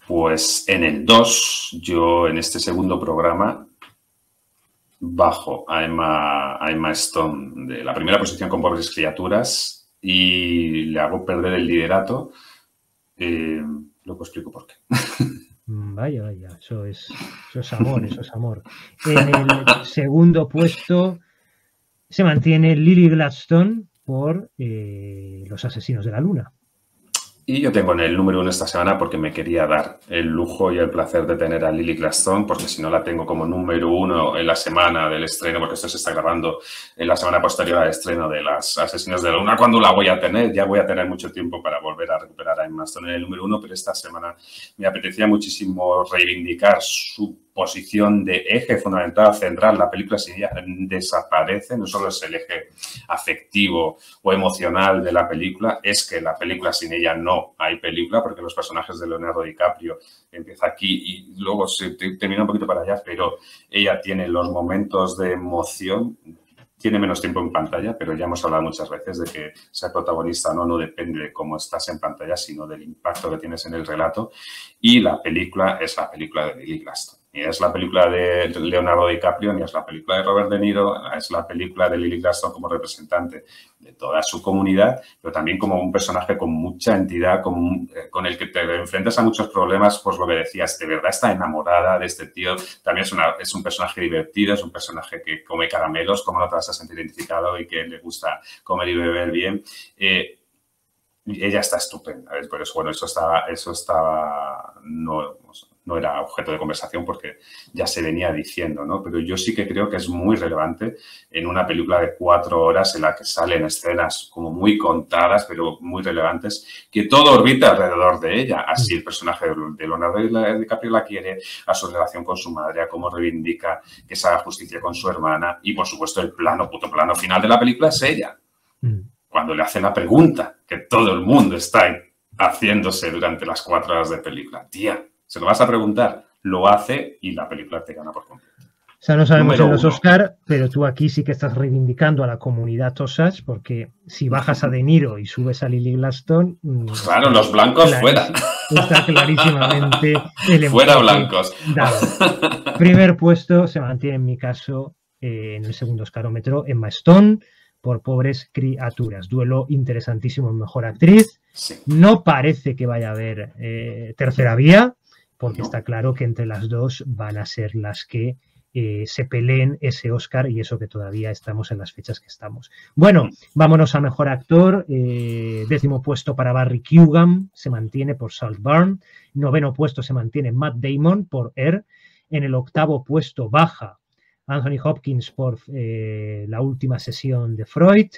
Pues en el 2, yo en este segundo programa bajo a Emma Stone de la primera posición con Pobres criaturas y le hago perder el liderato. Luego explico por qué. Vaya, eso es amor, eso es amor. En el segundo puesto se mantiene Lily Gladstone por Los asesinos de la luna. Y yo tengo en el número 1 esta semana porque me quería dar el lujo y el placer de tener a Lily Gladstone, porque si no la tengo como número 1 en la semana del estreno, porque esto se está grabando en la semana posterior al estreno de Los asesinos de la luna, ¿cuándo la voy a tener? Ya voy a tener mucho tiempo para volver a recuperar a Emma Stone en el número 1, pero esta semana me apetecía muchísimo reivindicar su posición de eje fundamental, central. La película sin ella desaparece, no solo es el eje afectivo o emocional de la película, es que la película sin ella no hay película, porque los personajes de Leonardo DiCaprio empieza aquí y luego se termina un poquito para allá, pero ella tiene los momentos de emoción. Tiene menos tiempo en pantalla, pero ya hemos hablado muchas veces de que ser protagonista no depende de cómo estás en pantalla, sino del impacto que tienes en el relato. Y la película es la película de Lily Gladstone. Ni es la película de Leonardo DiCaprio, ni es la película de Robert De Niro, es la película de Lily Gladstone como representante de toda su comunidad, pero también como un personaje con mucha entidad, con el que te enfrentas a muchos problemas, pues lo que decías, de verdad está enamorada de este tío. También es un personaje divertido, es un personaje que come caramelos, como no te vas a sentir identificado y que le gusta comer y beber bien. Ella está estupenda, ¿ves? Por eso, bueno, eso estaba no era objeto de conversación porque ya se venía diciendo, ¿no? Pero yo sí que creo que es muy relevante en una película de 4 horas en la que salen escenas como muy contadas, pero muy relevantes, que todo orbita alrededor de ella. Así el personaje de Leonardo DiCaprio la quiere, a su relación con su madre, a cómo reivindica que se haga justicia con su hermana y, por supuesto, el puto plano final de la película es ella. Cuando le hace la pregunta que todo el mundo está haciéndose durante las 4 horas de película. Tía, se lo vas a preguntar, lo hace y la película te gana por completo. O sea, no sabemos en los Oscar, pero tú aquí sí que estás reivindicando a la comunidad Osage, porque si bajas a De Niro y subes a Lily Gladstone... Claro, los blancos fuera. Está clarísimamente... Fuera blancos. Dado. Primer puesto se mantiene, en mi caso, en el segundo Oscarómetro, Emma Stone, por Pobres criaturas. Duelo interesantísimo en Mejor Actriz. Sí. No parece que vaya a haber tercera vía, porque está claro que entre las dos van a ser las que se peleen ese Oscar, y eso que todavía estamos en las fechas que estamos. Bueno, vámonos a Mejor Actor. 10º puesto para Barry Keoghan, se mantiene por Saltburn. 9º puesto se mantiene Matt Damon por Air. En el 8º puesto baja Anthony Hopkins por La última sesión de Freud.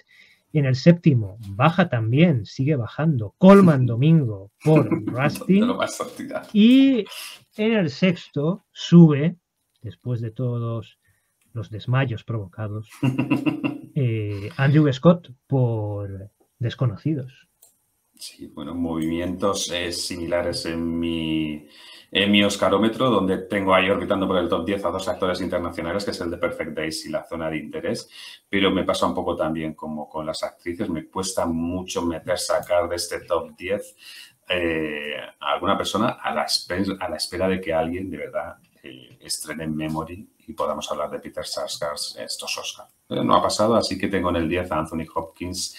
En el séptimo baja también, sigue bajando, Colman Domingo por Rustin. Y en el sexto sube, después de todos los desmayos provocados, Andrew Scott por Desconocidos. Sí, bueno, movimientos similares en mi Oscarómetro, donde tengo ahí orbitando por el top 10 a 2 actores internacionales, que es el de Perfect Days y La Zona de Interés, pero me pasa un poco también como con las actrices, me cuesta mucho sacar de este top 10 a alguna persona a la espera de que alguien de verdad estrene en Memory y podamos hablar de Peter Sarsgaard estos Oscars. No ha pasado, así que tengo en el 10 a Anthony Hopkins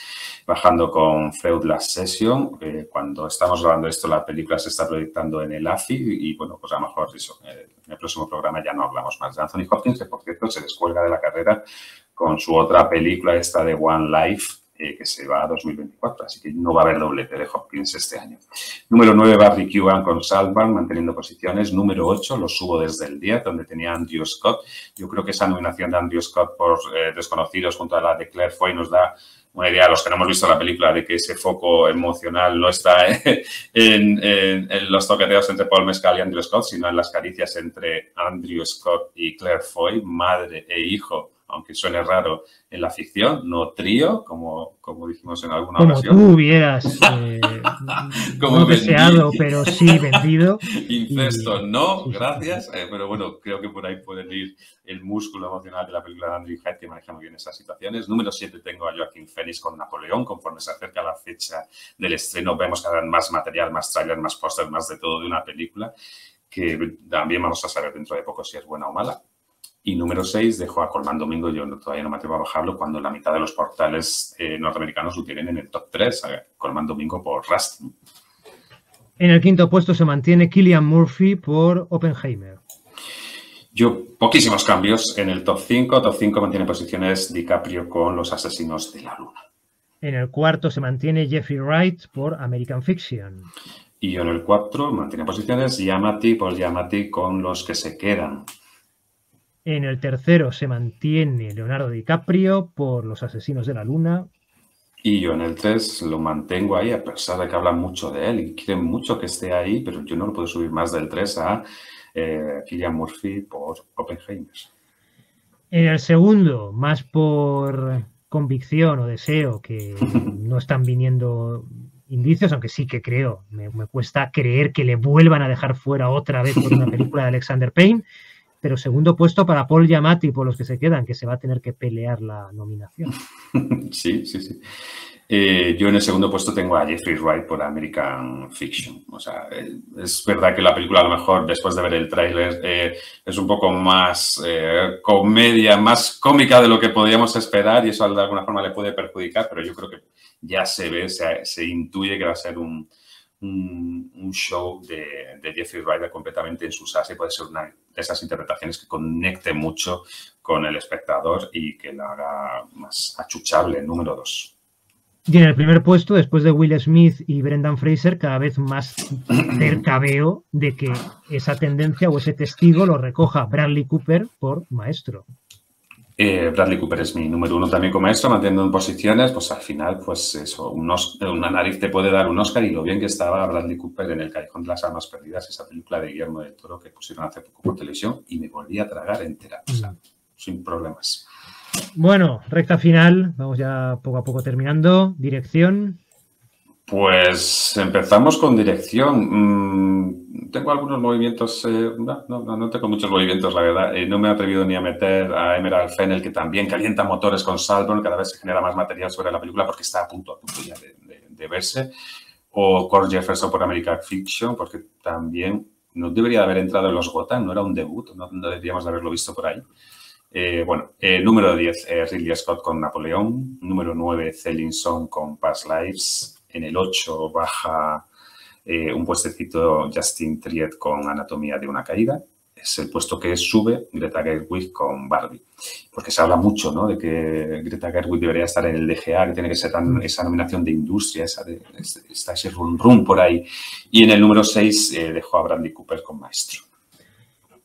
bajando con Freud Last Session. Cuando estamos grabando esto, la película se está proyectando en el AFI y, bueno, pues a lo mejor eso, en el próximo programa ya no hablamos más de Anthony Hopkins, que por cierto se descuelga de la carrera con su otra película, esta de One Life, que se va a 2024, así que no va a haber doblete de Hopkins este año. Número 9, Barry Keoghan con Saltburn, manteniendo posiciones. Número 8, lo subo desde el 10, donde tenía Andrew Scott. Yo creo que esa nominación de Andrew Scott por Desconocidos junto a la de Claire Foy nos da una idea a los que no hemos visto la película de que ese foco emocional no está en los toqueteos entre Paul Mescal y Andrew Scott, sino en las caricias entre Andrew Scott y Claire Foy, madre e hijo, aunque suene raro en la ficción, no trío, como dijimos en alguna ocasión. Como tú hubieras no deseado, pero sí vendido. Incesto, no, gracias. Pero bueno, creo que por ahí puede ir el músculo emocional de la película de Andrew Hyde, que maneja muy bien esas situaciones. Número 7 tengo a Joaquin Phoenix con Napoleón. Conforme se acerca la fecha del estreno, vemos cada vez más material, más tráiler, más póster, más de todo de una película, que también vamos a saber dentro de poco si es buena o mala. Y número 6, dejo a Colman Domingo. Yo todavía no me atrevo a bajarlo cuando la mitad de los portales norteamericanos lo tienen en el top 3. Colman Domingo por Rust. En el quinto puesto se mantiene Cillian Murphy por Oppenheimer. Yo, poquísimos cambios en el top 5. Top 5 mantiene posiciones DiCaprio con Los Asesinos de la Luna. En el cuarto se mantiene Jeffrey Wright por American Fiction. Y yo en el 4 mantiene posiciones Paul Giamatti con Los que se quedan. En el tercero se mantiene Leonardo DiCaprio por Los Asesinos de la Luna. Y yo en el 3 lo mantengo ahí, a pesar de que hablan mucho de él y quieren mucho que esté ahí, pero yo no lo puedo subir más del 3 a Cillian Murphy por Oppenheimer. En el segundo, más por convicción o deseo, que no están viniendo indicios, aunque sí que creo, me cuesta creer que le vuelvan a dejar fuera otra vez por una película de Alexander Payne. Pero segundo puesto para Paul Giamatti por Los que se quedan, que se va a tener que pelear la nominación. Sí. Yo en el segundo puesto tengo a Jeffrey Wright por American Fiction. O sea, es verdad que la película a lo mejor después de ver el tráiler es un poco más comedia, más cómica de lo que podríamos esperar y eso de alguna forma le puede perjudicar, pero yo creo que ya se ve, se intuye que va a ser un show de Jeffrey Wright completamente en su salsa y puede ser una de esas interpretaciones que conecte mucho con el espectador y que la haga más achuchable. Número 2. Y en el primer puesto, después de Will Smith y Brendan Fraser, cada vez más cerca veo de que esa tendencia o ese testigo lo recoja Bradley Cooper por Maestro. Bradley Cooper es mi número 1 también como Maestro, manteniendo en posiciones, pues al final, pues eso, una nariz te puede dar un Oscar y lo bien que estaba Bradley Cooper en El Callejón de las Almas Perdidas, esa película de Guillermo del Toro que pusieron hace poco por televisión y me volví a tragar entera, o sea, sin problemas. Bueno, recta final, vamos ya poco a poco terminando. Dirección. Pues empezamos con dirección. Tengo algunos movimientos, no tengo muchos movimientos, la verdad. No me he atrevido ni a meter a Emerald Fennell, que también calienta motores con Saltburn, cada vez se genera más material sobre la película porque está a punto ya de verse. O Cord Jefferson por American Fiction, porque también no debería de haber entrado en los Gotham, no era un debut, no deberíamos de haberlo visto por ahí. Número 10, Ridley Scott con Napoleón. Número 9, Celine Song con Past Lives. En el 8 baja un puestecito Justin Triet con Anatomía de una caída. Es el puesto que sube Greta Gerwig con Barbie. Porque se habla mucho, ¿no?, de que Greta Gerwig debería estar en el DGA, que tiene que ser esa nominación de industria, está ese rum por ahí. Y en el número 6 dejó a Bradley Cooper con Maestro.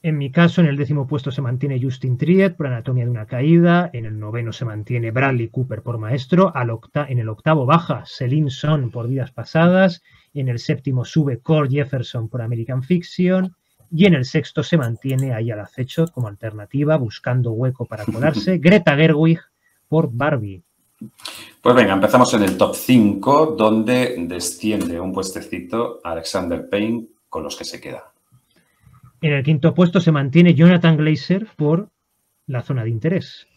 En mi caso, en el 10º puesto se mantiene Justin Triet por Anatomía de una caída. En el 9º se mantiene Bradley Cooper por Maestro. En el 8º baja Celine Song por Vidas Pasadas. En el 7º sube Core Jefferson por American Fiction. Y en el 6º se mantiene ahí al acecho como alternativa, buscando hueco para colarse, Greta Gerwig por Barbie. Pues venga, empezamos en el top 5, donde desciende un puestecito Alexander Payne con Los que se quedan. En el 5º puesto se mantiene Jonathan Glazer por La zona de interés.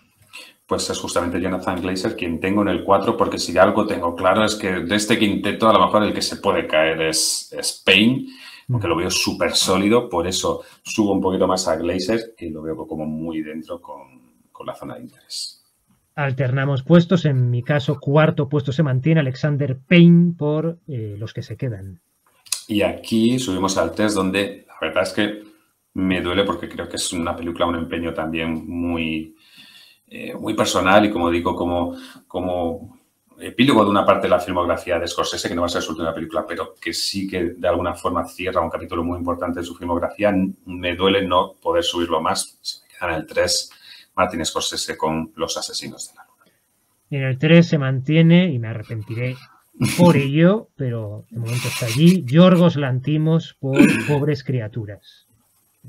Pues es justamente Jonathan Glazer quien tengo en el 4, porque si algo tengo claro es que de este quinteto a lo mejor el que se puede caer es Payne, aunque lo veo súper sólido, por eso subo un poquito más a Glazer y lo veo como muy dentro con La zona de interés. Alternamos puestos, en mi caso 4º puesto se mantiene Alexander Payne por Los que se quedan. Y aquí subimos al 3, donde la verdad es que me duele porque creo que es una película, un empeño también muy personal y, como digo, como epílogo de una parte de la filmografía de Scorsese, que no va a ser su última película, pero que sí que de alguna forma cierra un capítulo muy importante de su filmografía. Me duele no poder subirlo más. Se me queda en el 3, Martin Scorsese con Los asesinos de la luna. En el 3 se mantiene, y me arrepentiré por ello, pero de momento está allí, Yorgos Lanthimos por Pobres criaturas.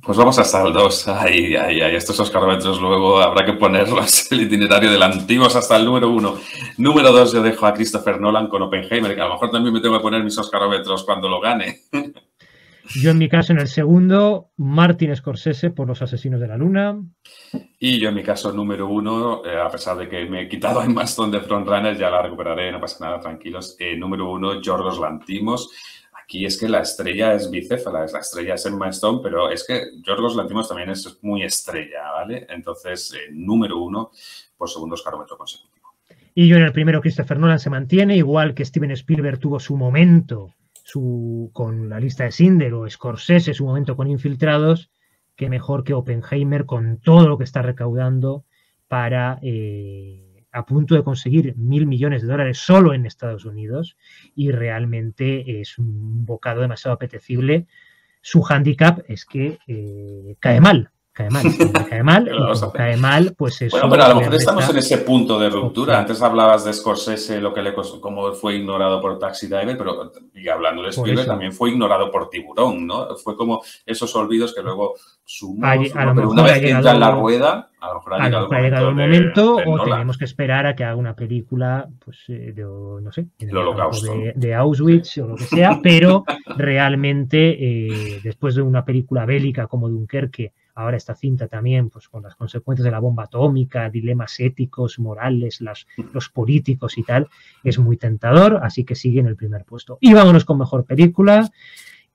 Pues vamos hasta el 2. Ay, estos oscarómetros luego habrá que ponerlos, el itinerario de Lanthimos hasta el número 1. Número 2 yo dejo a Christopher Nolan con Oppenheimer, que a lo mejor también me tengo que poner mis oscarómetros cuando lo gane. Yo en mi caso en el segundo, Martin Scorsese por Los asesinos de la luna. Y yo en mi caso número 1, a pesar de que me he quitado el bastón de frontrunner, ya la recuperaré, no pasa nada, tranquilos. Número 1, Yorgos Lanthimos. Aquí es que la estrella es bicéfala, la estrella es Emma Stone, pero es que Yorgos Lanthimos también es muy estrella, ¿vale? Entonces, número 1 por segundo oscarómetro consecutivo. Y yo en el primero, Christopher Nolan se mantiene, igual que Steven Spielberg tuvo su momento con La lista de Schindler, o Scorsese su momento con Infiltrados, que mejor que Oppenheimer con todo lo que está recaudando para... a punto de conseguir $1.000 millones solo en Estados Unidos, y realmente es un bocado demasiado apetecible. Su hándicap es que cae mal, y cae mal, pues eso. Bueno, pero a lo mejor estamos en ese punto de ruptura. Antes hablabas de Scorsese, lo que le costó, cómo fue ignorado por Taxi Driver, pero y hablando de Spielberg también fue ignorado por Tiburón, ¿no? Fue como esos olvidos que luego pero una vez que entra en la rueda, a lo mejor ha llegado el momento o tenemos que esperar a que haga una película, pues, no sé, el Holocausto, de Auschwitz o lo que sea, pero realmente después de una película bélica como Dunkerque, ahora esta cinta también, pues con las consecuencias de la bomba atómica, dilemas éticos, morales, los políticos y tal, es muy tentador, así que sigue en el primer puesto. Y vámonos con mejor película.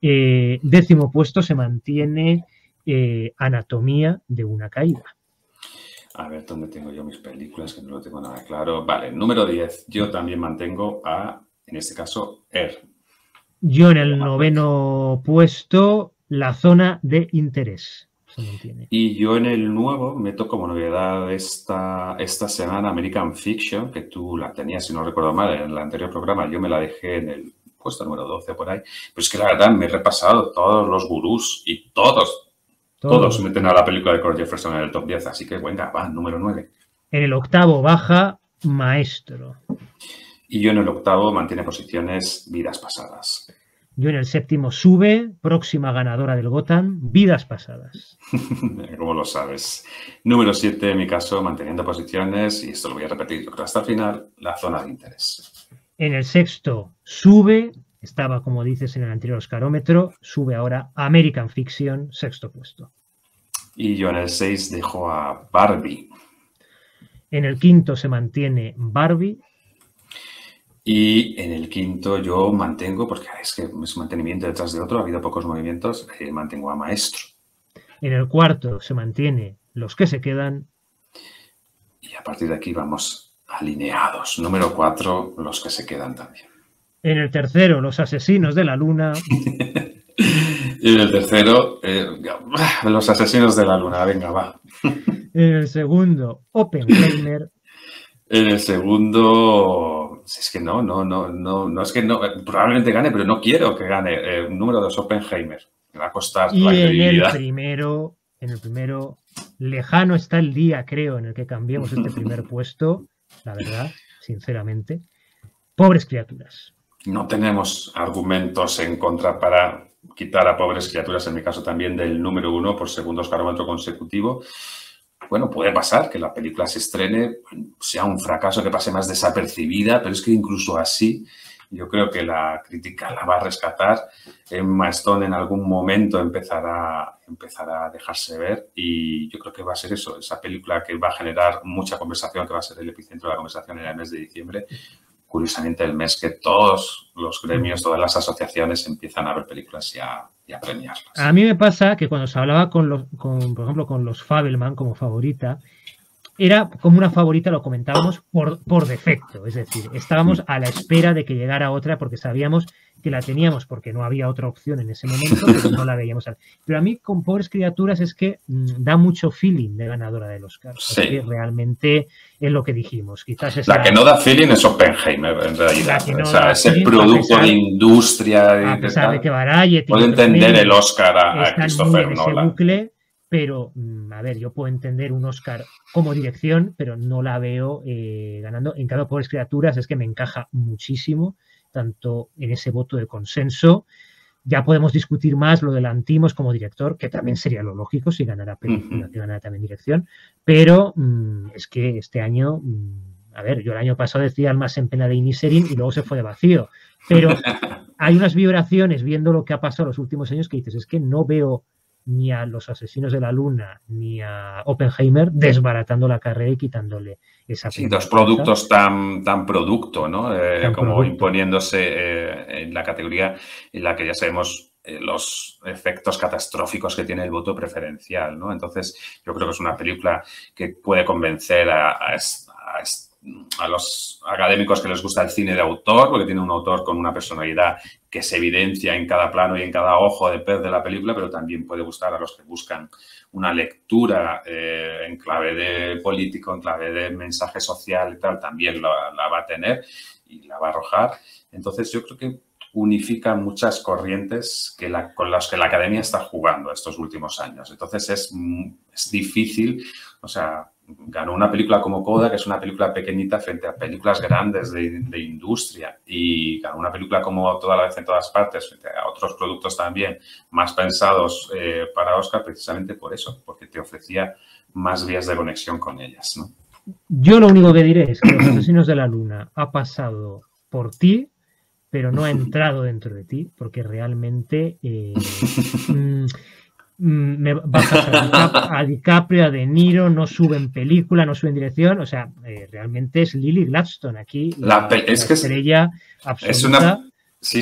10º puesto se mantiene Anatomía de una caída. A ver, ¿dónde tengo yo mis películas? Que no lo tengo nada claro. Vale, número 10. Yo también mantengo en este caso, Yo en el 9º puesto, La zona de interés. Y yo en el nuevo meto como novedad esta semana American Fiction, que tú la tenías, si no recuerdo mal, en el anterior programa. Yo me la dejé en el puesto número 12 por ahí. Pero es que la verdad me he repasado todos los gurús y todos meten a la película de Core Jefferson en el top 10. Así que venga, va, número 9. En el 8º baja Maestro. Y yo en el 8º mantiene posiciones Vidas pasadas. Yo en el 7º sube, próxima ganadora del Gotham, Vidas pasadas. ¿Cómo lo sabes? Número 7, en mi caso, manteniendo posiciones, y esto lo voy a repetir hasta el final, La zona de interés. En el 6º sube, estaba, como dices, en el anterior oscarómetro, sube ahora American Fiction, 6º puesto. Y yo en el 6 dejo a Barbie. En el 5º se mantiene Barbie. Y en el 5º yo mantengo, porque es que es mantenimiento detrás de otro, ha habido pocos movimientos, mantengo a Maestro. En el 4º se mantiene Los que se quedan. Y a partir de aquí vamos alineados. Número 4, Los que se quedan también. En el 3º, Los asesinos de la luna. Y en el 3º, Los asesinos de la luna. Venga, va. En el 2º, Oppenheimer. En el 2º... Es que no, es que no, probablemente gane, pero no quiero que gane. Número 2, Oppenheimer. Me va a costar y la en credibilidad. El primero, en el primero. Lejano está el día, creo, en el que cambiemos este primer puesto, la verdad, sinceramente. Pobres criaturas. No tenemos argumentos en contra para quitar a Pobres criaturas, en mi caso también, del número 1 por segundo oscarómetro consecutivo. Bueno, puede pasar que la película se estrene, sea un fracaso, que pase más desapercibida, pero es que incluso así yo creo que la crítica la va a rescatar. Emma Stone en algún momento empezará a dejarse ver y yo creo que va a ser eso, esa película que va a generar mucha conversación, que va a ser el epicentro de la conversación en el mes de diciembre. Curiosamente, el mes que todos los gremios, todas las asociaciones empiezan a ver películas y a premiarlas. A mí me pasa que cuando se hablaba por ejemplo, con los Fabelman como favorita, era como una favorita, lo comentábamos por defecto, es decir, estábamos a la espera de que llegara otra porque sabíamos que la teníamos porque no había otra opción en ese momento, pero no la veíamos. Pero a mí con Pobres criaturas es que da mucho feeling de ganadora del Oscar. Sí. Que realmente es lo que dijimos. Quizás la que no da feeling es Oppenheimer, en realidad. No o sea, ese producto de industria. A pesar de que Variety puede entender el Oscar a Christopher Nolan. Bucle, pero, a ver, yo puedo entender un Oscar como dirección, pero no la veo ganando. En cambio, Pobres criaturas es que me encaja muchísimo, tanto en ese voto de consenso. Ya podemos discutir más lo del Antimos como director, que también sería lo lógico si ganara película, que ganara también dirección. Pero es que este año, a ver, yo el año pasado decía Almas en pena de Inisherin y luego se fue de vacío. Pero hay unas vibraciones viendo lo que ha pasado los últimos años que dices, es que no veo ni a Los asesinos de la luna ni a Oppenheimer desbaratando la carrera y quitándole esa sí, dos productos tan producto, ¿no? Como producto. Imponiéndose en la categoría en la que ya sabemos los efectos catastróficos que tiene el voto preferencial, ¿no? Entonces, yo creo que es una película que puede convencer a los académicos que les gusta el cine de autor, porque tiene un autor con una personalidad que se evidencia en cada plano y en cada ojo de pez de la película, pero también puede gustar a los que buscan una lectura en clave de político, en clave de mensaje social y tal, también la va a tener y la va a arrojar. Entonces, yo creo que unifica muchas corrientes con las que la Academia está jugando estos últimos años. Entonces, es difícil, o sea, ganó una película como Coda, que es una película pequeñita frente a películas grandes de industria, y ganó una película como Toda la vez en todas partes frente a otros productos también más pensados para Oscar, precisamente por eso, porque te ofrecía más vías de conexión con ellas, ¿no? Yo lo único que diré es que Los asesinos de la luna ha pasado por ti, pero no ha entrado dentro de ti, porque realmente me bajas a DiCaprio, a De Niro, no sube en película, no sube en dirección, o sea, realmente es Lily Gladstone aquí, la estrella absoluta. Sí,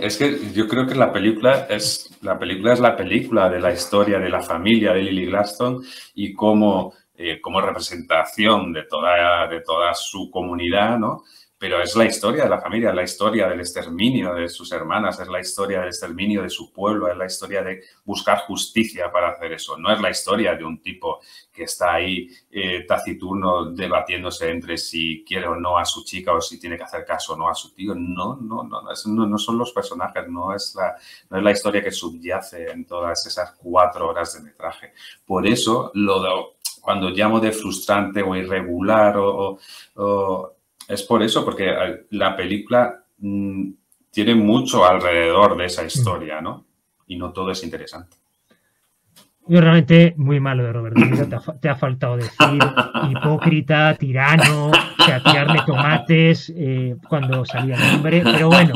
es que yo creo que la película es la película de la historia de la familia de Lily Gladstone y como representación de toda su comunidad, ¿no? Pero es la historia de la familia, es la historia del exterminio de sus hermanas, es la historia del exterminio de su pueblo, es la historia de buscar justicia para hacer eso. No es la historia de un tipo que está ahí taciturno debatiéndose entre si quiere o no a su chica o si tiene que hacer caso o no a su tío. No son los personajes, no es la historia que subyace en todas esas 4 horas de metraje. Por eso, cuando llamo de frustrante o irregular es por eso, porque la película tiene mucho alrededor de esa historia, ¿no? Y no todo es interesante. Yo realmente muy malo de Robert De Niro, te ha faltado decir hipócrita, tirano, o sea, tirarle tomates cuando salía el nombre, pero bueno,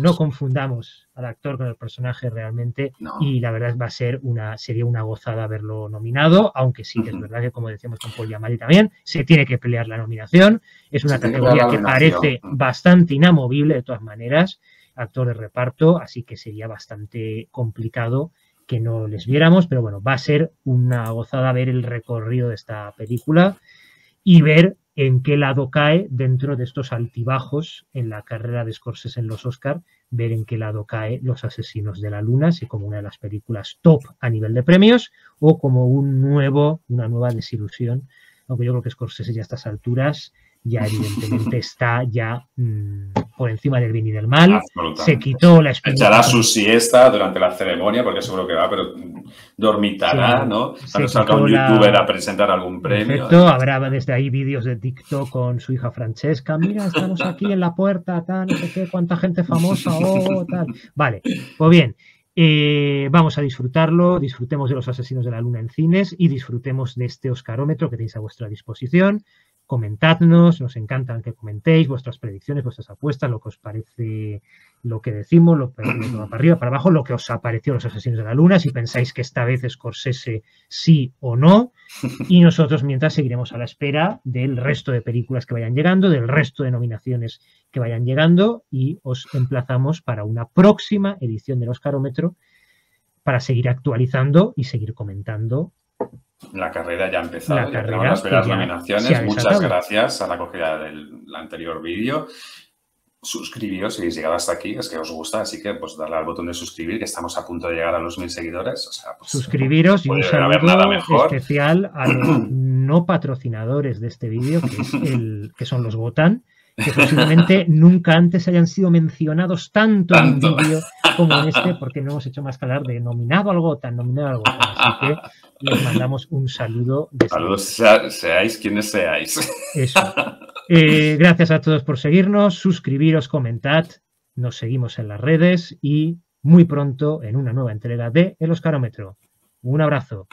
no confundamos al actor con el personaje realmente, no. Y la verdad sería una gozada verlo nominado, aunque sí que es verdad que, como decíamos con Paul Giamatti también, se tiene que pelear la nominación, es una categoría que parece bastante inamovible de todas maneras, actor de reparto, así que sería bastante complicado que no les viéramos, pero bueno, va a ser una gozada ver el recorrido de esta película y ver en qué lado cae dentro de estos altibajos en la carrera de Scorsese en los Oscar, ver en qué lado cae Los asesinos de la luna, si como una de las películas top a nivel de premios o como una nueva desilusión, aunque yo creo que Scorsese ya a estas alturas ya evidentemente está ya por encima del bien y del mal, se quitó la espinita. Echará su siesta durante la ceremonia, porque seguro que va, pero dormitará, sí, ¿no? Cuando salga un youtuber a presentar algún premio. Perfecto, habrá desde ahí vídeos de TikTok con su hija Francesca, mira, estamos aquí en la puerta, tal, no sé qué, cuánta gente famosa, tal. Vale, pues bien. Vamos a disfrutarlo, disfrutemos de Los Asesinos de la Luna en cines y disfrutemos de este Oscarómetro que tenéis a vuestra disposición. Comentadnos, nos encantan que comentéis vuestras predicciones, vuestras apuestas, lo que os parece, lo que decimos, lo que va para arriba, para abajo, lo que os ha parecido Los Asesinos de la Luna, si pensáis que esta vez Scorsese sí o no. Y nosotros mientras seguiremos a la espera del resto de películas que vayan llegando, del resto de nominaciones que vayan llegando, y os emplazamos para una próxima edición del Oscarómetro para seguir actualizando y seguir comentando. La carrera ya ha empezado, ya tenemos las primeras nominaciones. Muchas gracias a la acogida del anterior vídeo. Suscribíos si habéis llegado hasta aquí, es que os gusta, así que pues darle al botón de suscribir, que estamos a punto de llegar a los 1000 seguidores. O sea, pues, suscribiros y un saludo especial a los no patrocinadores de este vídeo, que son los Gotan, que posiblemente nunca antes hayan sido mencionados tanto en un vídeo como en este, porque no hemos hecho más que hablar de nominado al Gotan. Así que les mandamos un saludo. Saludos, seáis quienes seáis. Eso. Gracias a todos por seguirnos, suscribiros, comentad, nos seguimos en las redes y muy pronto en una nueva entrega de El Oscarómetro. Un abrazo.